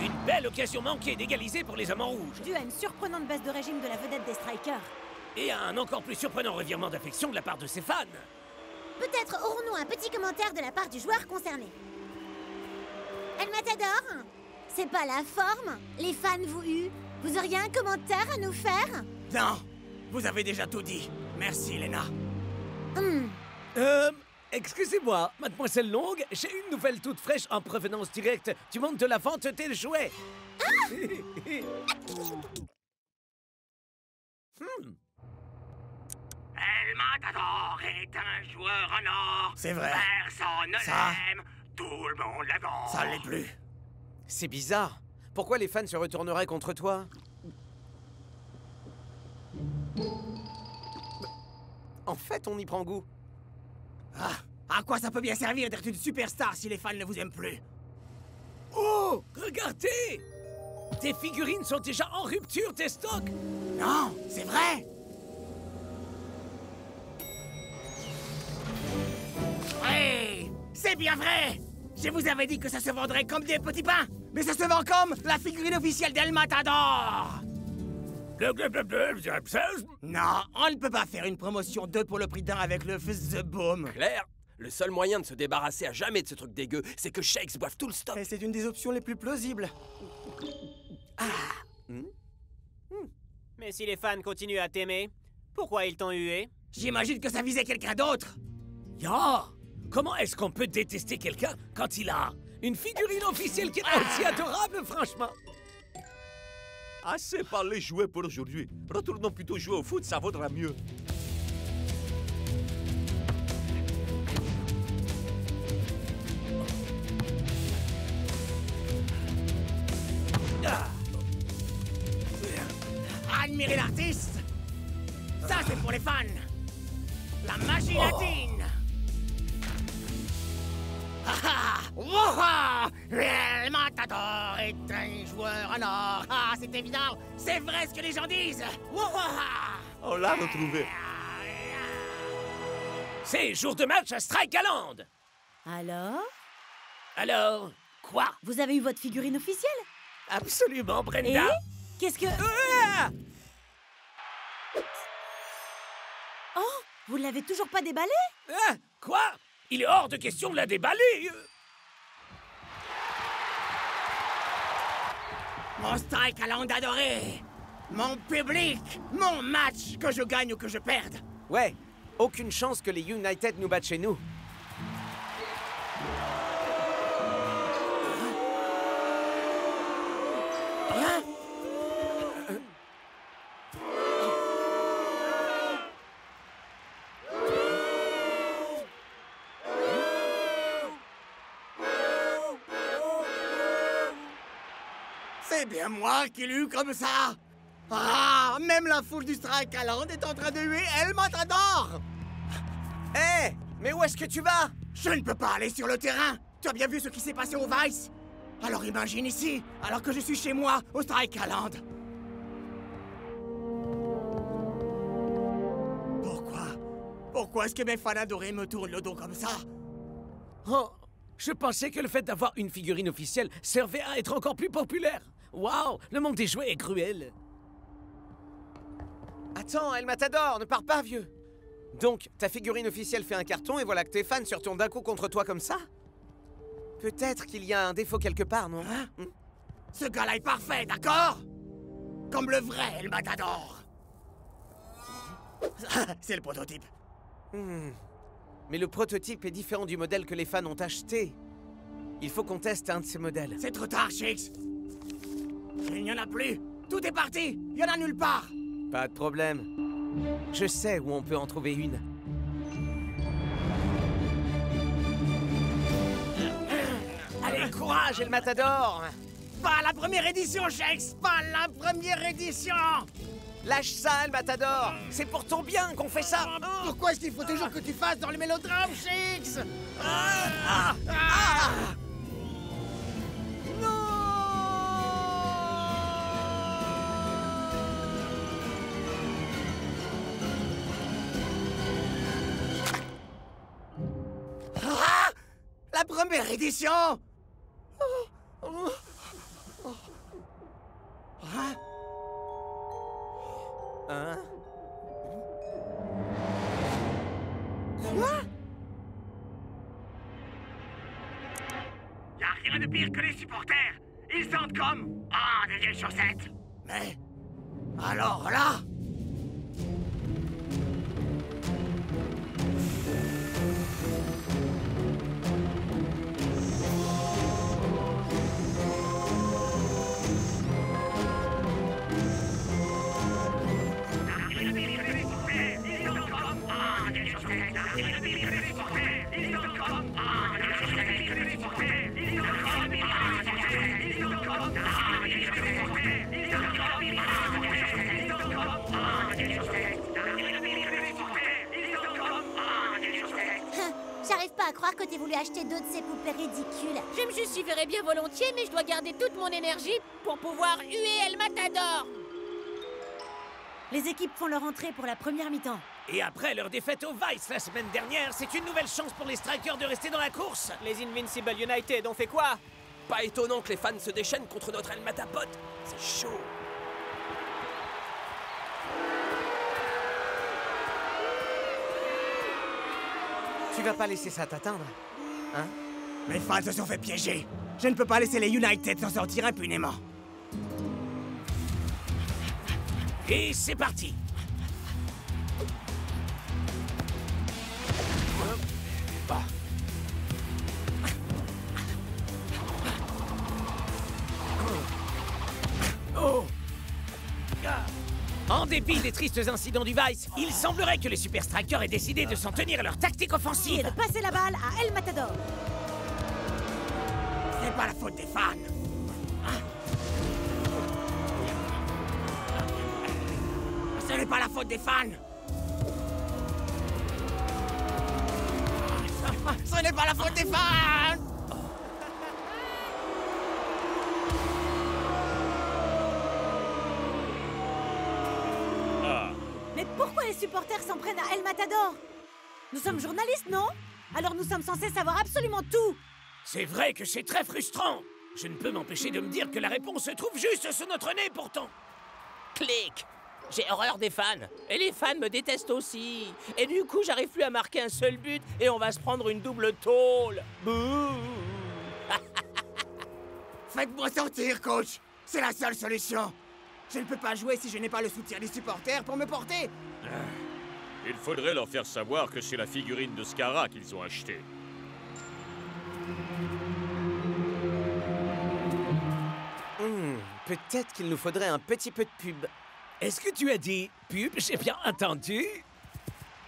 Une belle occasion manquée d'égaliser pour les hommes en rouge. Dû à une surprenante baisse de régime de la vedette des Strikers. Et à un encore plus surprenant revirement d'affection de la part de ses fans. Peut-être aurons-nous un petit commentaire de la part du joueur concerné. El Matador, c'est pas la forme? Les fans vous huent? Vous auriez un commentaire à nous faire? Non, vous avez déjà tout dit. Merci, Lena. Excusez-moi, mademoiselle Long, j'ai une nouvelle toute fraîche en provenance directe du monde de la vente des jouets. El Matador est un joueur en or. C'est vrai. Personne ne Ça. l'aime. Tout le monde l'adore. Ça l'est plus. C'est bizarre. Pourquoi les fans se retourneraient contre toi? En fait, on y prend goût. Ah, à quoi ça peut bien servir d'être une superstar si les fans ne vous aiment plus? Oh, regardez! Tes figurines sont déjà en rupture, tes stocks! Non, c'est vrai! Oui, c'est bien vrai! Je vous avais dit que ça se vendrait comme des petits pains, mais ça se vend comme la figurine officielle d'El Matador! Non, on ne peut pas faire une promotion 2 pour le prix d'un avec le fizz the boom. Claire, le seul moyen de se débarrasser à jamais de ce truc dégueu, c'est que Shakes boive tout le stock. Et c'est une des options les plus plausibles. Mais si les fans continuent à t'aimer, pourquoi ils t'ont hué? J'imagine que ça visait quelqu'un d'autre. Ya! Comment est-ce qu'on peut détester quelqu'un quand il a une figurine officielle qui est aussi adorable, franchement? Assez parlé jouer pour aujourd'hui. Retournons plutôt jouer au foot, ça vaudra mieux. Admirez l'artiste. Ça, c'est pour les fans. La magie latine. El Matador est un joueur en or. Ah, c'est évident. C'est vrai ce que les gens disent. On l'a retrouvé. C'est jour de match à Strike Land. Alors? Alors, quoi? Vous avez eu votre figurine officielle? Absolument, Brenda. Et? Qu'est-ce que... Oh, vous l'avez toujours pas déballé? Quoi? Il est hors de question de la déballer. Mon Strike Land adoré. Mon public. Mon match, que je gagne ou que je perde. Ouais, aucune chance que les United nous battent chez nous. C'est bien moi qui l'ai eu comme ça. Ah, même la foule du Strike Land est en train de huer El Matador. Hé, mais où est-ce que tu vas? Je ne peux pas aller sur le terrain. Tu as bien vu ce qui s'est passé au Vice? Alors imagine ici, alors que je suis chez moi, au Strike Land. Pourquoi est-ce que mes fans adorés me tournent le dos comme ça? Oh, je pensais que le fait d'avoir une figurine officielle servait à être encore plus populaire. Waouh, le monde des jouets est cruel. Attends, El Matador, ne pars pas, vieux. Donc, ta figurine officielle fait un carton et voilà que tes fans se retournent d'un coup contre toi comme ça? Peut-être qu'il y a un défaut quelque part, non? Ce gars-là est parfait, d'accord? Comme le vrai El Matador. C'est le prototype. Mais le prototype est différent du modèle que les fans ont acheté. Il faut qu'on teste un de ces modèles. C'est trop tard, Shakes. Il n'y en a plus. Tout est parti. Il n'y en a nulle part. Pas de problème. Je sais où on peut en trouver une. Allez, courage, El Matador! Pas la première édition, Shakes. Pas la première édition. Lâche ça, El Matador! C'est pour ton bien qu'on fait ça! Pourquoi est-ce qu'il faut toujours que tu fasses dans le mélodrame, Shakes? La première édition! Hein? Quoi? Y a rien de pire que les supporters. Ils sentent comme... Ah, des vieilles chaussettes. Mais... alors là... J'arrive pas à croire que t'aies voulu acheter 2 de ces poupées ridicules. Je me justifierais bien volontiers, mais je dois garder toute mon énergie pour pouvoir huer El Matador. Les équipes font leur entrée pour la première mi-temps. Et après leur défaite au Vice la semaine dernière, c'est une nouvelle chance pour les Strikers de rester dans la course. Les Invincible United ont fait quoi? Pas étonnant que les fans se déchaînent contre notre El Matapod. C'est chaud. Tu vas pas laisser ça t'atteindre, hein? Mes fans se sont fait piéger. Je ne peux pas laisser les United s'en sortir impunément. Et c'est parti. Oh. En dépit des tristes incidents du Vice, il semblerait que les Super Strikers aient décidé de s'en tenir à leur tactique Et offensive. de passer la balle à El Matador. C'est pas la faute des fans. Ce n'est pas la faute des fans. Ce n'est pas la faute des fans. Mais pourquoi les supporters s'en prennent à El Matador? Nous sommes journalistes, non? Alors nous sommes censés savoir absolument tout. C'est vrai que c'est très frustrant. Je ne peux m'empêcher de me dire que la réponse se trouve juste sous notre nez pourtant. Clic! J'ai horreur des fans. Et les fans me détestent aussi. Et du coup, j'arrive plus à marquer un seul but et on va se prendre une double tôle. Bouh! Faites-moi sortir, coach. C'est la seule solution. Je ne peux pas jouer si je n'ai pas le soutien des supporters pour me porter. Il faudrait leur faire savoir que c'est la figurine de Scara qu'ils ont achetée. Peut-être qu'il nous faudrait un petit peu de pub. Est-ce que tu as dit pub? J'ai bien entendu.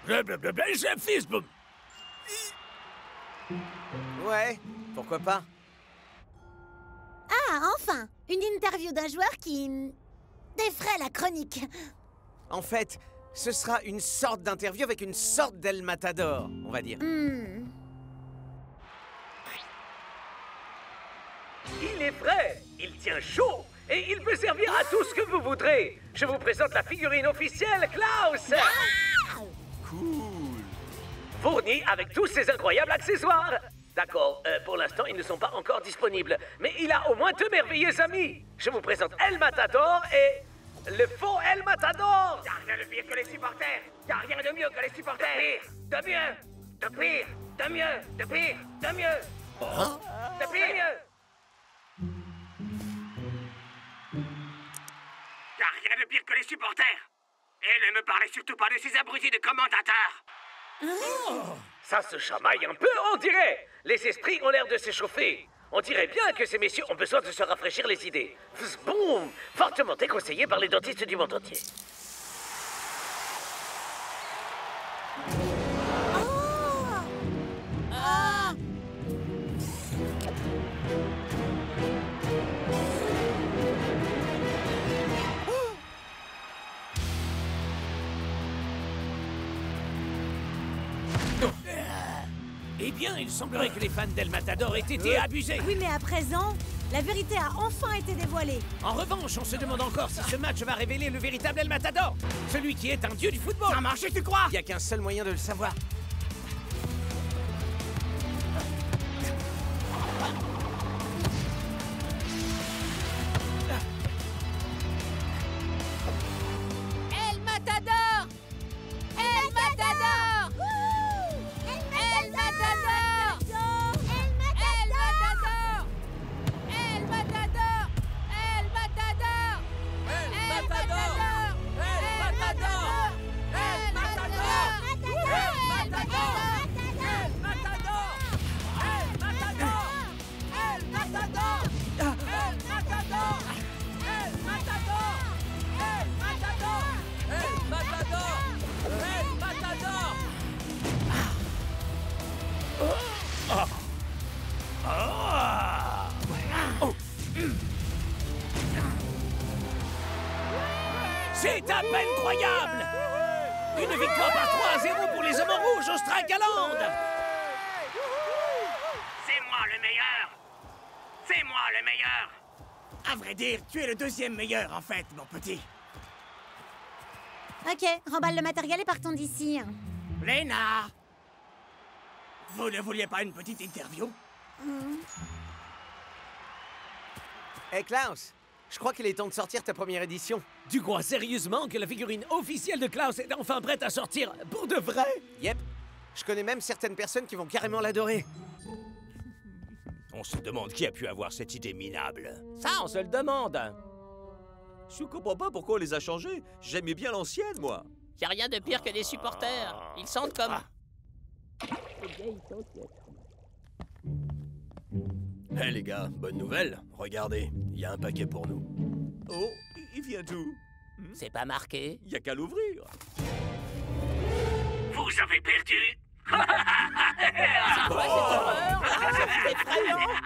Blablabla, j'ai fils. Ouais, pourquoi pas? Ah, enfin! Une interview d'un joueur qui... défraie la chronique. En fait, ce sera une sorte d'interview avec une sorte d'El Matador, on va dire. Il est frais, il tient chaud, et il peut servir à tout ce que vous voudrez. Je vous présente la figurine officielle, Klaus! Cool! Fournie avec tous ces incroyables accessoires. D'accord, pour l'instant, ils ne sont pas encore disponibles, mais il a au moins 2 merveilleux amis. Je vous présente El Matador et... le faux El Matador! Y'a rien de pire que les supporters. Y'a rien de mieux que les supporters. De mieux, de pire, de mieux, de pire, de mieux. De pire, mieux. Y'a rien de pire que les supporters. Et ne me parlez surtout pas de ces abrutis de commentateurs. Ça se chamaille un peu, on dirait. Les esprits ont l'air de s'échauffer. On dirait bien que ces messieurs ont besoin de se rafraîchir les idées. Boum! Fortement déconseillé par les dentistes du monde entier. Eh bien, il semblerait que les fans d'El Matador aient été abusés. Oui, mais à présent, la vérité a enfin été dévoilée. En revanche, on se demande encore si ce match va révéler le véritable El Matador. Celui qui est un dieu du football. Ça a marché, tu crois? Il n'y a qu'un seul moyen de le savoir. El Matador! El Matador! El Matador! El Matador! El Matador! El Matador! El Matador! El Matador! El Matador! El Matador! El Matador! El Matador! El Matador! El Matador! El Matador! El Matador! El Matador! C'est à peine croyable! Une victoire par 3-0 pour les hommes en rouge au Strikeland! le meilleur. À vrai dire, tu es le deuxième meilleur, en fait, mon petit. Ok, remballe le matériel et partons d'ici. Lena! Vous ne vouliez pas une petite interview? Hey Klaus, je crois qu'il est temps de sortir ta première édition. Tu crois sérieusement que la figurine officielle de Klaus est enfin prête à sortir pour de vrai? Yep. Je connais même certaines personnes qui vont carrément l'adorer. On se demande qui a pu avoir cette idée minable. Ça, on se le demande. Je comprends pas pourquoi on les a changés. J'aimais bien l'ancienne, moi. Y a rien de pire que des supporters. Ils sentent comme... Hé les gars, bonne nouvelle. Regardez, il y a un paquet pour nous. Oh, il vient d'où? C'est pas marqué. Y a qu'à l'ouvrir. Vous avez perdu. C'est quoi cette horreur?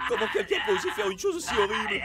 Comment quelqu'un peut oser faire une chose aussi horrible?